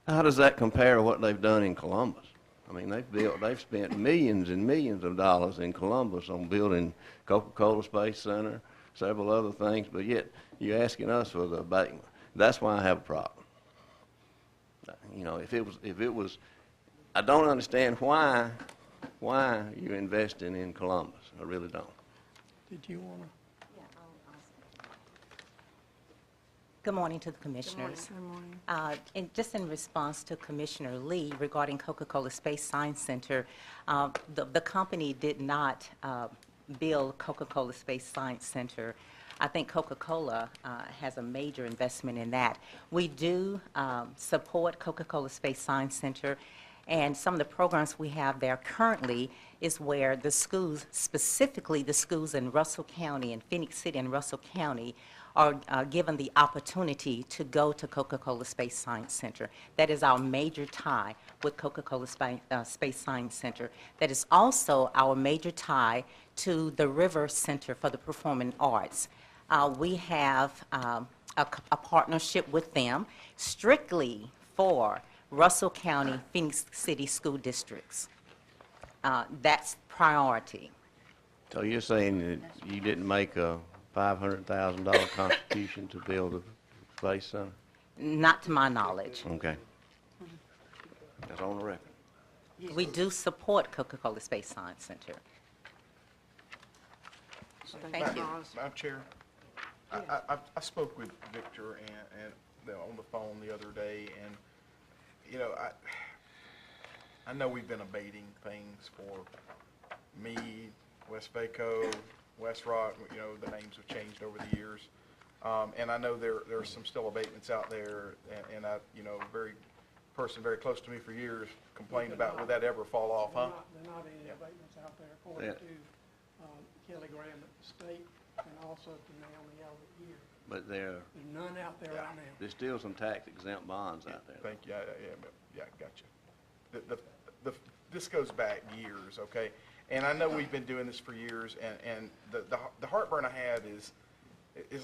S5: how does that compare to what they've done in Columbus? I mean, they've spent millions and millions of dollars in Columbus on building Coca-Cola Space Center, several other things, but yet you're asking us for the abatement. That's why I have a problem. You know, if it was, I don't understand why you're investing in Columbus. I really don't.
S16: Did you want to?
S18: Good morning to the commissioners.
S1: Good morning.
S18: And just in response to Commissioner Lee regarding Coca-Cola Space Science Center, the company did not build Coca-Cola Space Science Center. I think Coca-Cola has a major investment in that. We do support Coca-Cola Space Science Center, and some of the programs we have there currently is where the schools, specifically the schools in Russell County and Phoenix City and Russell County, are given the opportunity to go to Coca-Cola Space Science Center. That is our major tie with Coca-Cola Space Science Center. That is also our major tie to the River Center for the Performing Arts. We have a partnership with them strictly for Russell County, Phoenix City school districts. That's priority.
S5: So you're saying that you didn't make a $500,000 contribution to build a space center?
S18: Not to my knowledge.
S5: Okay. That's on the record.
S18: We do support Coca-Cola Space Science Center. Thank you.
S14: Madam Chair, I spoke with Victor and on the phone the other day, and, you know, I know we've been abating things for Meade, West Vaco, West Rock, you know, the names have changed over the years. And I know there are some still abatements out there, and I, you know, person very close to me for years complained about, would that ever fall off, huh?
S16: There are not any abatements out there according to Kelly Graham at the state and also to Naomi Elliott here.
S5: But there's
S16: none out there right now.
S5: There's still some tax exempt bonds out there.
S14: Thank you, yeah, gotcha. This goes back years, okay? And I know we've been doing this for years, and the heartburn I have is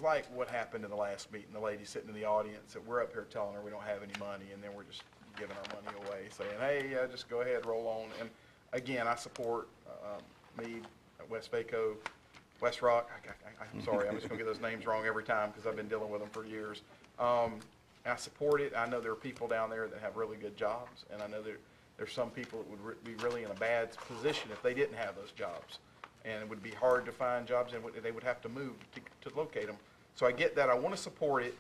S14: like what happened in the last meeting, the lady sitting in the audience, that we're up here telling her we don't have any money, and then we're just giving our money away, saying, hey, just go ahead, roll on. And again, I support Meade, West Vaco, West Rock, I'm sorry, I'm just gonna get those names wrong every time, because I've been dealing with them for years. I support it. I know there are people down there that have really good jobs, and I know there's some people that would be really in a bad position if they didn't have those jobs. And it would be hard to find jobs, and they would have to move to locate them. So I get that. I want to support it.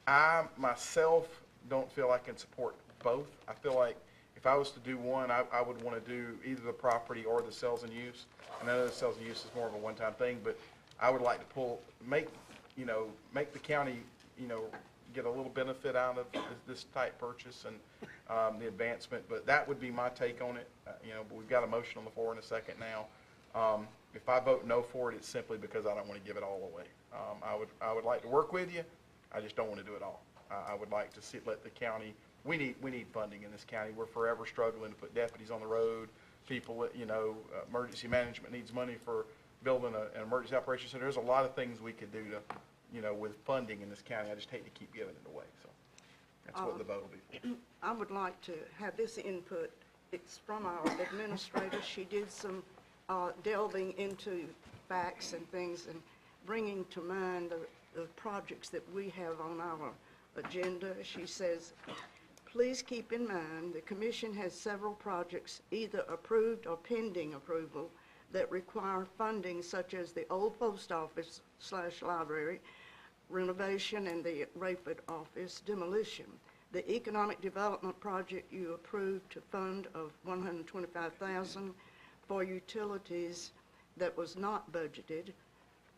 S14: I myself don't feel I can support both. I feel like if I was to do one, I would want to do either the property or the sales and use. I know the sales and use is more of a one-time thing, but I would like to make the county, get a little benefit out of this type purchase and the advancement. But that would be my take on it. But we've got a motion on the floor in a second now. If I vote no for it, it's simply because I don't want to give it all away. I would like to work with you. I just don't want to do it all. I would like to let the county. We need funding in this county. We're forever struggling to put deputies on the road. People, emergency management needs money for building an emergency operations center. There's a lot of things we could do to, with funding in this county. I just hate to keep giving it away. So that's what the vote will be.
S1: I would like to have this input. It's from our administrator. She did some delving into facts and things and bringing to mind the projects that we have on our agenda. She says, please keep in mind the commission has several projects either approved or pending approval that require funding, such as the old post office / library renovation and the Rayford office demolition. The economic development project you approved to fund of $125,000 for utilities that was not budgeted.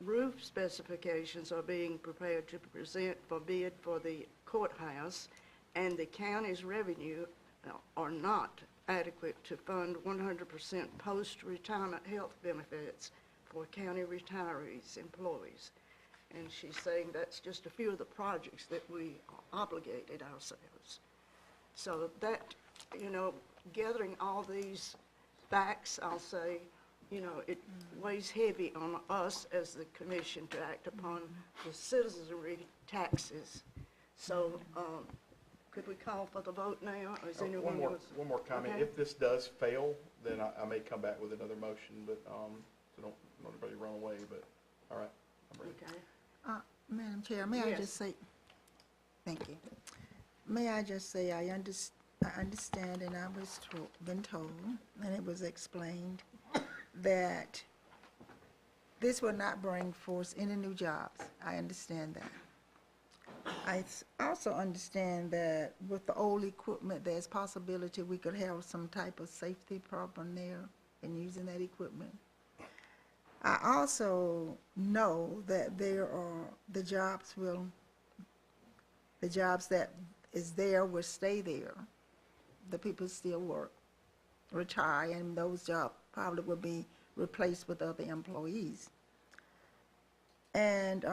S1: Roof specifications are being prepared to present for bid for the courthouse, and the county's revenue are not adequate to fund 100% post-retirement health benefits for county retirees, employees. And she's saying that's just a few of the projects that we obligated ourselves. So that, gathering all these facts, I'll say, it weighs heavy on us as the commission to act upon the citizenry taxes. So, could we call for the vote now, or is anyone else?
S14: One more comment.
S1: Okay.
S14: If this does fail, then I may come back with another motion, but, so don't everybody run away, but, all right. I'm ready.
S1: Okay.
S7: Madam Chair, may I
S1: Yes.
S7: just say, thank you. May I just say I understand, and I was been told, and it was explained, that this will not bring forth any new jobs. I understand that. I also understand that with the old equipment, there's possibility we could have some type of safety problem there in using that equipment. I also know that there are the jobs that is there will stay there. The people still work, retire, and those jobs probably will be replaced with other employees. And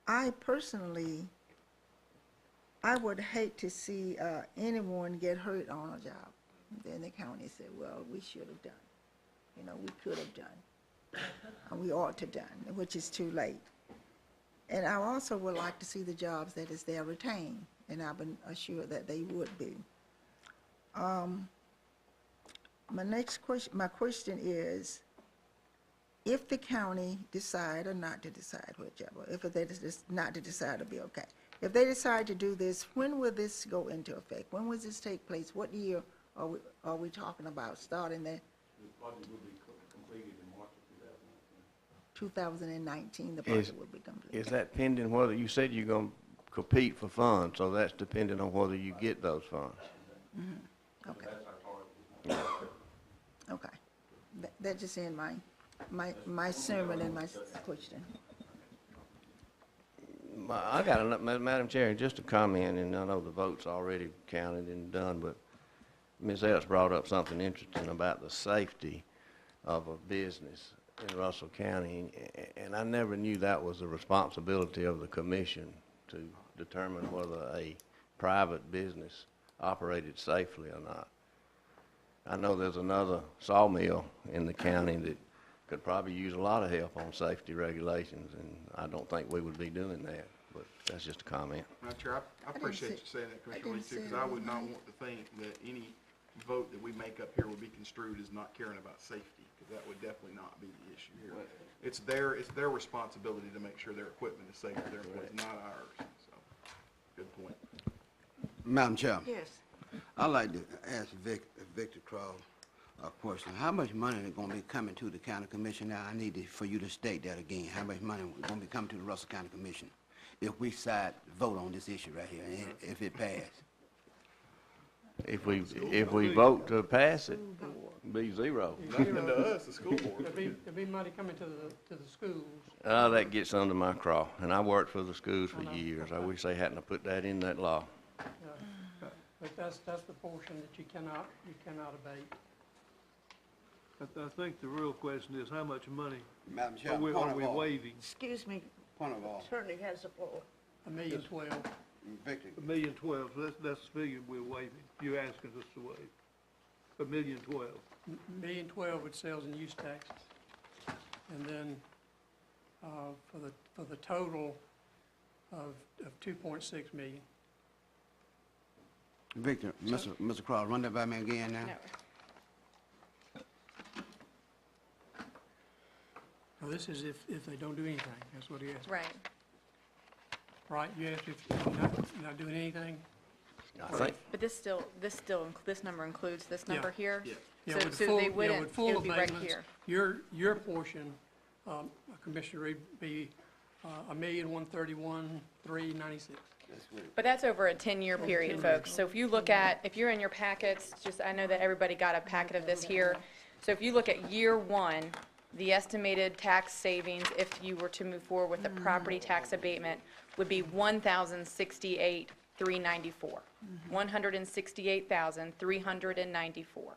S7: I personally, I would hate to see anyone get hurt on a job. Then the county said, well, we should have done. We could have done, and we ought to done, which is too late. And I also would like to see the jobs that is there retained, and I've been assured that they would be. My question is, if the county decide or not to decide, whichever, if they just not to decide, it'll be okay. If they decide to do this, when will this go into effect? When will this take place? What year are we talking about starting that?
S17: The project will be completed in March of
S7: 2019, the project will be completed.
S5: Is that pending whether, you said you're going to compete for funds, so that's dependent on whether you get those funds?
S7: Mm-hmm. Okay. Okay. That just end my sermon and my question.
S5: I got Madam Chair, just a comment, and I know the vote's already counted and done, but Ms. Epps brought up something interesting about the safety of a business in Russell County, and I never knew that was the responsibility of the commission to determine whether a private business operated safely or not. I know there's another sawmill in the county that could probably use a lot of help on safety regulations, and I don't think we would be doing that, but that's just a comment.
S14: Madam Chair, I appreciate you saying that, Commissioner Lee, too, because I would not want to think that any vote that we make up here will be construed as not caring about safety, because that would definitely not be the issue here. It's their responsibility to make sure their equipment is safe for their employees, not ours, so, good point.
S4: Madam Chairman,
S1: Yes.
S4: I'd like to ask Victor Cross a question. How much money is gonna be coming to the county commission now? I need for you to state that again. How much money is gonna be coming to the Russell County Commission if we vote on this issue right here, and if it passes?
S5: If we vote to pass it, it'd be zero.
S14: Nothing to us, the school board.
S16: There'll be money coming to the schools.
S5: That gets under my craw, and I worked for the schools for years. I wish they hadn't have put that in that law.
S16: But that's the portion that you cannot abate.
S11: I think the real question is how much money
S4: Madam
S11: are
S4: Chairman,
S11: we
S4: point of order.
S11: waiving?
S1: Excuse me,
S4: Point of order.
S1: attorney has the floor.
S16: $1,012,000.
S4: Victor,
S11: $1,012,000, so that's the figure we're waiving. You're asking us to waive. $1,012,000.
S16: $1,012,000 with sales and use taxes. And then, for the total of $2.6 million.
S4: Victor, Mr. Cross, run that by me again now.
S16: Now, this is if they don't do anything, that's what he asked.
S19: Right.
S16: Right, you asked if you're not doing anything?
S5: I think,
S19: But this number includes this number here?
S16: Yeah,
S19: So
S16: with
S19: so
S16: full-
S19: they
S16: yeah,
S19: wouldn't,
S16: with full
S19: it would be right
S16: abatements,
S19: here.
S16: Your portion, Commissioner Reed, would be $1,131,396.
S19: But that's over a 10-year period, folks. So if you look at, if you're in your packets, I know that everybody got a packet of this here. So if you look at year one, the estimated tax savings, if you were to move forward with the property tax abatement, would be $1,068,394. $168,394.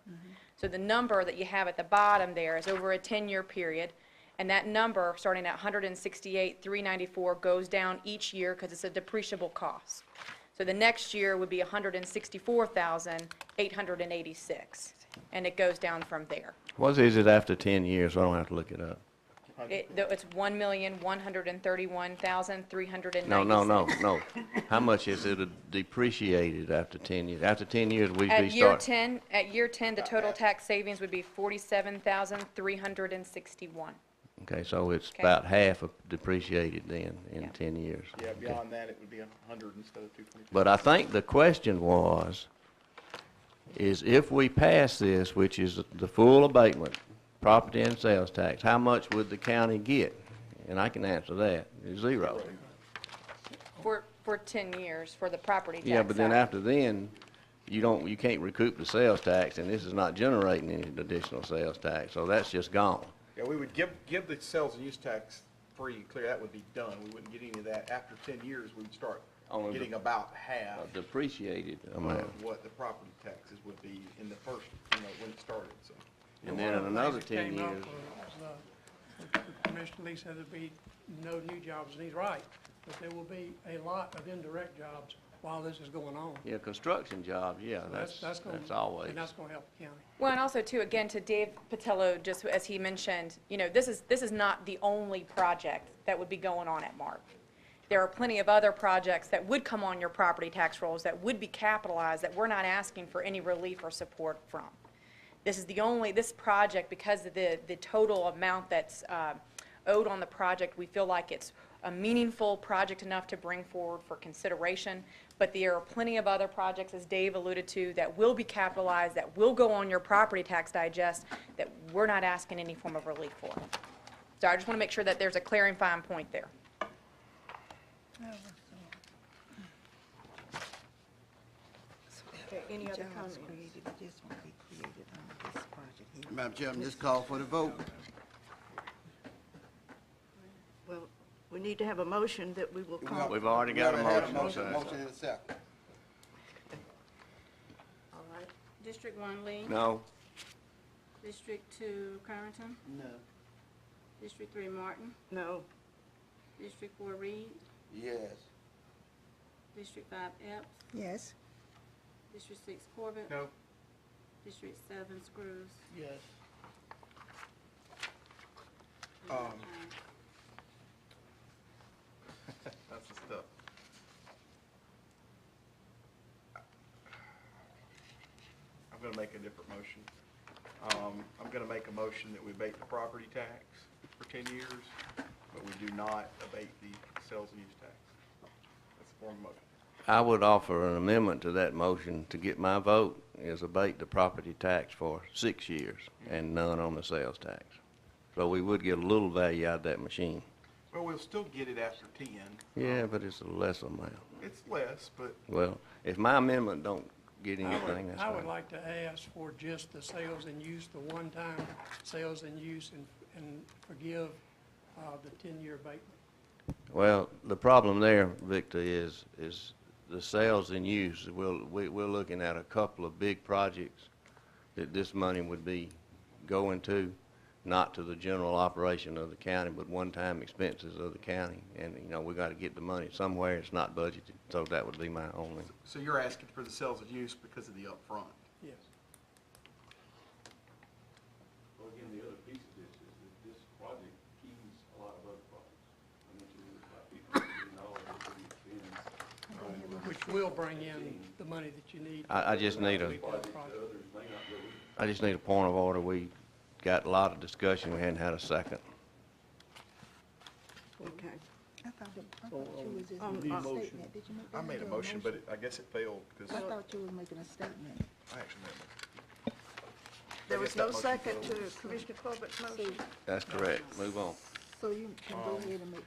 S19: So the number that you have at the bottom there is over a 10-year period, and that number, starting at $168,394, goes down each year because it's a depreciable cost. So the next year would be $164,886, and it goes down from there.
S5: what is it after 10 years? So I don't have to look it up.
S19: It's $1,131,396.
S5: No. How much is it depreciated after 10 years? After 10 years, we
S19: At
S5: be
S19: year
S5: start.
S19: 10, the total tax savings would be $47,361.
S5: Okay, so it's
S19: Okay.
S5: about half of depreciated then in 10 years.
S14: Yeah,
S5: Okay.
S14: beyond that, it would be 100 instead of 225.
S5: But I think the question is if we pass this, which is the full abatement, property and sales tax, how much would the county get? And I can answer that, zero.
S19: For 10 years, for the property tax
S5: Yeah, but then
S19: side.
S5: after then, you can't recoup the sales tax, and this is not generating any additional sales tax, so that's just gone.
S14: Yeah, we would give the sales and use tax free and clear, that would be done. We wouldn't get any of that. After 10 years, we'd start
S5: Only
S14: getting about half
S5: Depreciated amount.
S14: of what the property taxes would be in the first, when it started, so.
S5: And then in another 10
S16: Came up
S5: years,
S16: was, Commissioner Lee said there'd be no new jobs, and he's right, but there will be a lot of indirect jobs while this is going on.
S5: yeah, construction jobs, yeah,
S16: So
S5: that's
S16: gonna-
S5: always.
S16: And that's gonna help the county.
S19: Well, and also too, again, to Dave Patello, just as he mentioned, this is not the only project that would be going on at Mark. There are plenty of other projects that would come on your property tax rolls that would be capitalized that we're not asking for any relief or support from. This project, because of the total amount that's owed on the project, we feel like it's a meaningful project enough to bring forward for consideration. But there are plenty of other projects, as Dave alluded to, that will be capitalized, that will go on your property tax digest, that we're not asking any form of relief for. So I just want to make sure that there's a clarifying point there.
S1: Okay, any other
S7: Jobs
S1: comments?
S7: created, it just won't be created under this project here.
S4: Madam Chairman, just call for the vote.
S1: Well, we need to have a motion that we will call.
S5: We've already got a motion, so.
S4: Motion in a second.
S10: All right. District 1, Lee?
S5: No,
S10: District 2, Currington?
S9: No.
S10: District 3, Martin?
S1: No.
S10: District 4, Reed?
S4: Yes.
S10: District 5, Epps?
S7: Yes.
S10: District 6, Corbett?
S14: No.
S10: District 7, Screws?
S9: Yes.
S14: That's the stuff. I'm gonna make a different motion. I'm gonna make a motion that we abate the property tax for 10 years, but we do not abate the sales and use tax. That's the form of motion.
S5: I would offer an amendment to that motion to get my vote, is abate the property tax for 6 years and none on the sales tax. So we would get a little value out of that machine.
S14: Well, we'll still get it after 10.
S5: Yeah, but it's a less amount.
S14: It's less, but
S5: Well, if my amendment don't get anything, that's
S16: I would
S5: fine.
S16: like to ask for just the sales and use, the one-time sales and use, and forgive the 10-year abatement.
S5: Well, the problem there, Victor, is the sales and use. We're looking at a couple of big projects that this money would be going to, not to the general operation of the county, but one-time expenses of the county. And, you know, we got to get the money somewhere. It's not budgeted, so that would be my only.
S14: so you're asking for the sales and use because of the upfront.
S16: Yes.
S17: Well, again, the other piece of this is that this project keys a lot of other projects. I mentioned it was about $50 million that we spend.
S16: Which will bring in the money that you need.
S5: I just need a,
S16: Complete that project.
S5: I just need a point of order. We got a lot of discussion. We hadn't had a second.
S1: Okay.
S7: I thought you was just
S1: Um,
S7: making a
S1: motion.
S7: statement. Did you make that
S14: I made a
S7: into
S14: motion, but I guess it failed
S7: I
S14: because
S7: thought you was making a statement.
S14: I actually made
S1: There
S14: I
S1: was
S14: guess
S1: no
S14: that motion
S1: second to
S14: failed.
S1: Commissioner Corbett's motion?
S5: That's correct. Move on.
S7: So you can go ahead and make,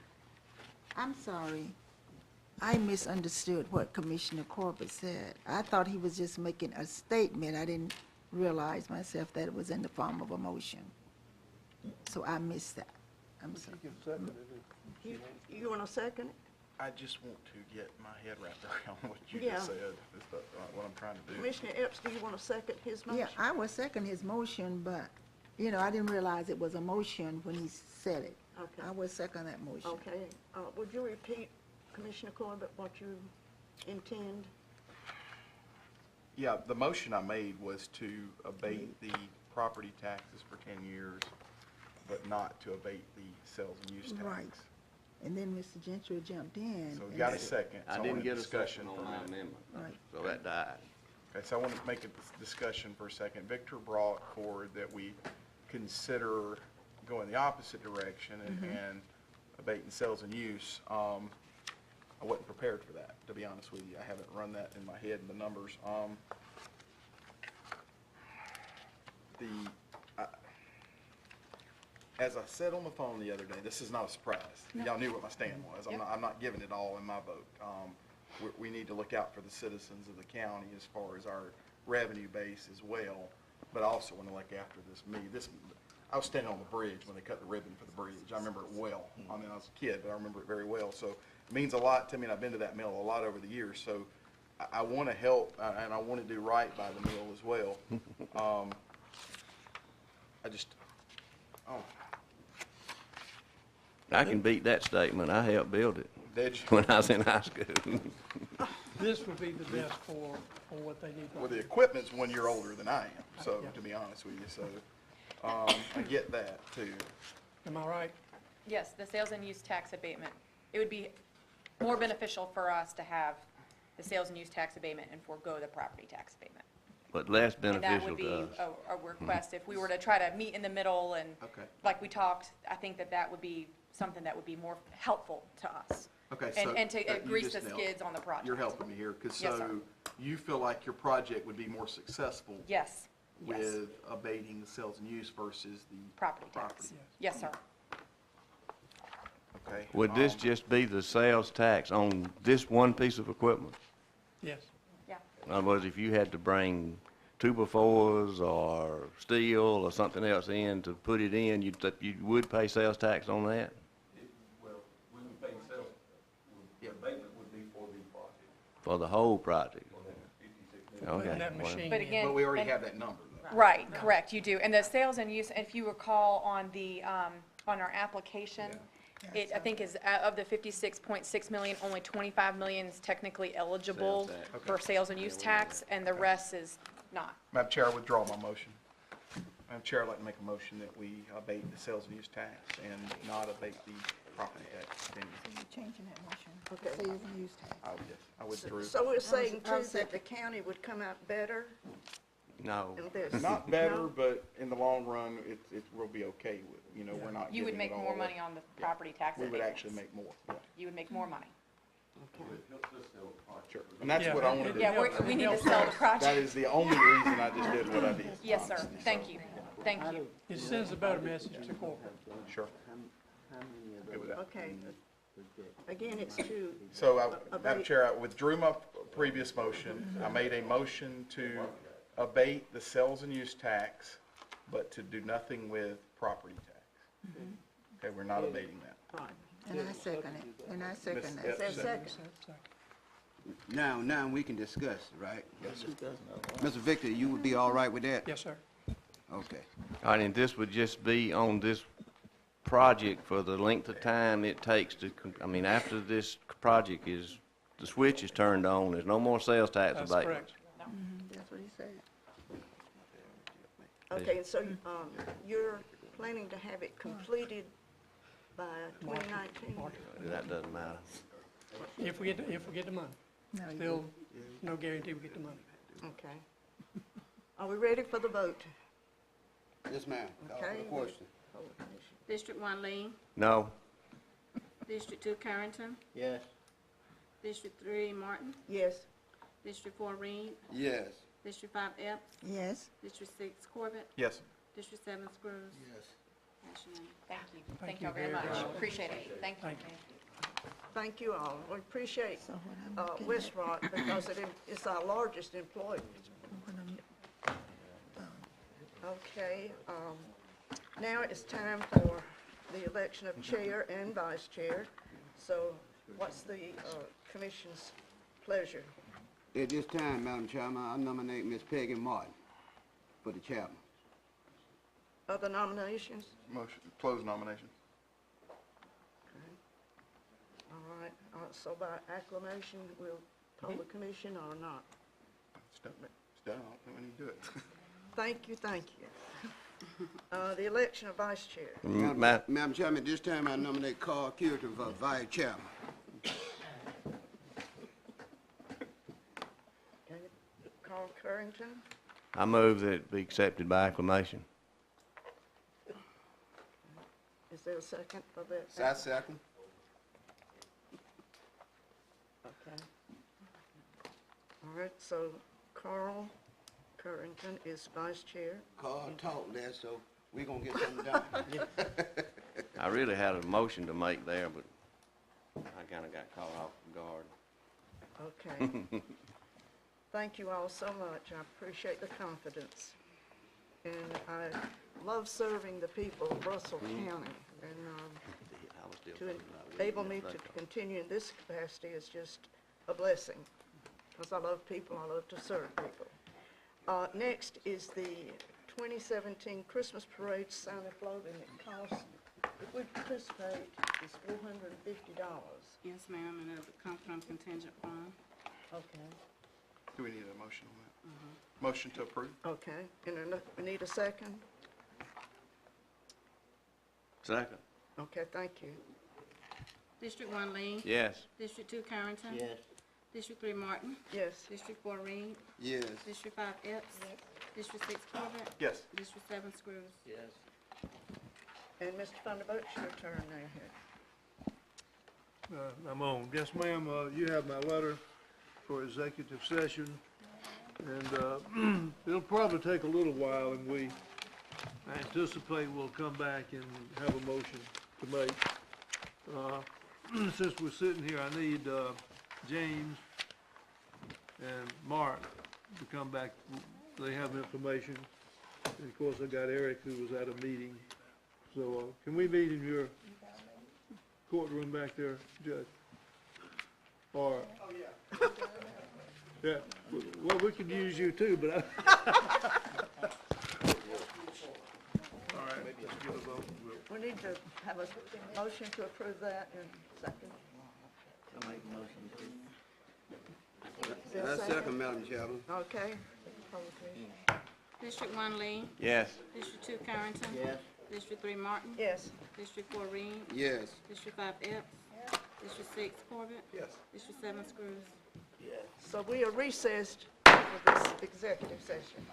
S7: I'm sorry. I misunderstood what Commissioner Corbett said. I thought he was just making a statement. I didn't realize myself that it was in the form of a motion. So I missed that. I'm sorry.
S1: You want to second it?
S14: I just want to get my head wrapped around what you
S1: Yeah.
S14: just said, is what I'm trying to do.
S1: Commissioner Epps, do you want to second his motion?
S7: Yeah, I would second his motion, but, you know, I didn't realize it was a motion when he said it.
S1: Okay.
S7: I would second that motion.
S1: Okay, would you repeat, Commissioner Corbett, what you intend?
S14: Yeah, the motion I made was to abate the property taxes for 10 years, but not to abate the sales and use tax.
S7: Right. And then Mr. Gentry jumped in.
S14: So we
S7: and
S14: got a
S7: said-
S14: second.
S5: I
S14: so
S5: didn't
S14: want
S5: get a
S14: discussion
S5: second
S14: for
S5: on my
S14: minute.
S5: amendment,
S7: Right.
S5: so that died.
S14: Okay, so I want to make a discussion for a second. Victor brought forward that we consider going the opposite direction and abating sales and use. I wasn't prepared for that, to be honest with you. I haven't run that in my head, the numbers. As I said on the phone the other day, this is not a surprise. Y'all knew what my stand was. I'm not giving it all in my vote. We need to look out for the citizens of the county as far as our revenue base as well, but I also want to look after I was standing on the bridge when they cut the ribbon for the bridge. I remember it well. I mean, I was a kid, but I remember it very well. So it means a lot to me, and I've been to that mill a lot over the years. So I want to help, and I want to do right by the mill as well.
S5: I can beat that statement. I helped build it
S14: Did you?
S5: when I was in high school.
S16: This would be the best for what they need.
S14: Well, the equipment's 1 year older than I am, so, to be honest with you, so, I get that too.
S16: Am I right?
S19: Yes, the sales and use tax abatement. It would be more beneficial for us to have the sales and use tax abatement and forego the property tax abatement.
S5: But less
S19: And that
S5: beneficial
S19: would be
S5: to us.
S19: a request. If we were to try to meet in the middle and,
S14: Okay.
S19: like we talked, I think that would be something that would be more helpful to us.
S14: Okay, so.
S19: And to
S14: you
S19: grease
S14: just
S19: the
S14: nailed
S19: skids
S14: it.
S19: on the project.
S14: You're helping me here, because
S19: Yes, sir.
S14: so you feel like your project would be more successful
S19: Yes, yes.
S14: with abating the sales and use versus the
S19: Property tax. Yes, sir.
S14: Okay.
S5: Would this just be the sales tax on this one piece of equipment?
S16: Yes.
S19: Yeah.
S5: In other words, if you had to bring 2x4s or steel or something else in to put it in, you would pay sales tax on that?
S17: Well, we would pay sales, the abatement would be for the project.
S5: For the whole project? Okay.
S16: Putting that
S5: well,
S16: machine
S19: But
S16: in.
S19: again.
S14: But we already
S19: and-
S14: have that number, though.
S19: Right, correct, you do. And the sales and use, if you recall on the, on our application, it, I think is, of the 56.6 million, only 25 million is technically eligible
S5: Sales tax.
S19: for sales and use tax, and the rest is not.
S14: Madam Chair, I withdraw my motion. Madam Chair, I'd like to make a motion that we abate the sales and use tax and not abate the property tax.
S7: You're changing that motion.
S1: Okay.
S7: Sales and use tax.
S14: I withdrew.
S1: So we're saying
S7: I'll
S1: too that
S7: second.
S1: the county would come out better?
S5: No.
S1: in this?
S14: Not better,
S1: No?
S14: but in the long run, we'll be okay with, we're not
S19: You would
S14: giving
S19: make
S14: it all
S19: more
S14: away.
S19: money on the property tax
S14: We
S19: and
S14: would
S19: maintenance.
S14: actually make more, yeah,
S19: You would make more money.
S14: sure. And that's
S16: Yeah.
S14: what I want to do.
S19: Yeah, we need to sell the project.
S14: That is the only reason I just did what I did.
S19: Yes, sir.
S14: honestly,
S19: Thank
S14: so,
S19: you. Thank you.
S16: It sends a better message to corporate.
S14: Sure.
S9: How many of
S14: Okay with that.
S1: Okay, again, it's to,
S14: So, Madam
S1: Abate.
S14: Chair, I withdrew my previous motion. I made a motion to abate the sales and use tax, but to do nothing with property tax. Okay, we're not abating that.
S1: right,
S7: And I second it, and I second
S14: Ms.
S7: that.
S1: is there a second?
S4: Now we can discuss, right?
S14: Yes, sir.
S4: Mr. Victor, you would be all right with that?
S16: Yes, sir.
S4: Okay.
S5: All right, and this would just be on this project for the length of time it takes to, after this project is, the switch is turned on, there's no more sales tax
S16: That's
S5: abatements.
S16: correct.
S1: That's what he said. Okay, and so, you're planning to have it completed by 2019?
S5: That doesn't matter.
S16: If we get the money.
S7: No, you
S16: Still, no guarantee we get the money.
S1: Okay. Are we ready for the vote?
S4: Yes, ma'am. Call for the
S1: Okay.
S4: question.
S10: District 1 Lee,
S5: No,
S10: District 2 Carrington,
S9: Yes.
S10: District 3 Martin,
S1: Yes.
S10: District 4 Reed,
S4: Yes.
S10: District 5 Epps,
S7: Yes,
S10: District 6 Corbett,
S14: Yes.
S10: District 7 Screws.
S4: Yes.
S10: Pass unanimous.
S19: Thank you.
S16: Thank
S19: Thank
S16: you
S19: you very
S16: very
S19: much.
S16: much.
S19: Appreciate it. Thank you.
S16: Thank you.
S1: Thank you all. We appreciate
S7: so what I'm looking
S1: West Rock because it's our largest employer.
S7: when I'm-
S1: Okay, now it's time for the election of chair and vice chair. So what's the commission's pleasure?
S4: At this time, Madam Chairman, I nominate Miss Peggy Martin for the chairman.
S1: Other nominations?
S14: Motion, close nomination.
S1: All right, so by acclamation, we'll poll the commission or not?
S14: It's done. It's done. I don't think we need to do it.
S1: Thank you, thank you. The election of vice chair.
S4: Madam Chairman, at this time, I nominate Carl Curtin for vice chairman.
S1: Okay, Carl Currington,
S5: I move that it be accepted by acclamation.
S1: is there a second for that?
S4: Second.
S1: Okay. All right, so Carl Currington is vice chair.
S4: Carl talked less, so we gonna get something done.
S5: I really had a motion to make there, but I kinda got caught off guard.
S1: Okay. Thank you all so much. I appreciate the confidence. And I love serving the people of Russell County. And to enable me to continue in this capacity is just a blessing. Because I love people, I love to serve people. Next is the 2017 Christmas Parade Santa Float, and it costs, if we participate, it's $450.
S10: Yes, ma'am, and it'll come from contingent fund.
S1: Okay.
S14: Do we need a motion on that? Motion to approve?
S1: Okay, and we need a second?
S5: Second.
S1: Okay, thank you.
S10: District 1 Lee,
S5: Yes.
S10: District 2 Carrington,
S9: Yes.
S10: District 3 Martin,
S1: Yes.
S10: District 4 Reed,
S4: Yes.
S10: District 5 Epps, District 6 Corbett,
S14: Yes.
S10: District 7 Screws.
S9: Yes.
S1: And Mr. Thunderbolt, it's your turn there.
S11: I'm on. Yes, ma'am, you have my letter for executive session, and it'll probably take a little while, and I anticipate we'll come back and have a motion to make. Since we're sitting here, I need James and Mark to come back. They have information. And of course, I got Eric, who was at a meeting. So can we meet in your courtroom back there, Judge? Or? Oh, yeah. Yeah, well, we could use you too, but all right, let's give a vote.
S1: We need to have a motion to approve that in second.
S9: I'll make a motion to.
S1: Is there a
S4: I second, Madam Chairman.
S1: Okay.
S10: District 1 Lee,
S5: Yes.
S10: District 2 Carrington,
S9: Yes.
S10: District 3 Martin,
S1: Yes.
S10: District 4 Reed,
S4: Yes.
S10: District 5 Epps, District 6 Corbett,
S14: Yes.
S10: District 7 Screws.
S1: So we are recessed for this executive session.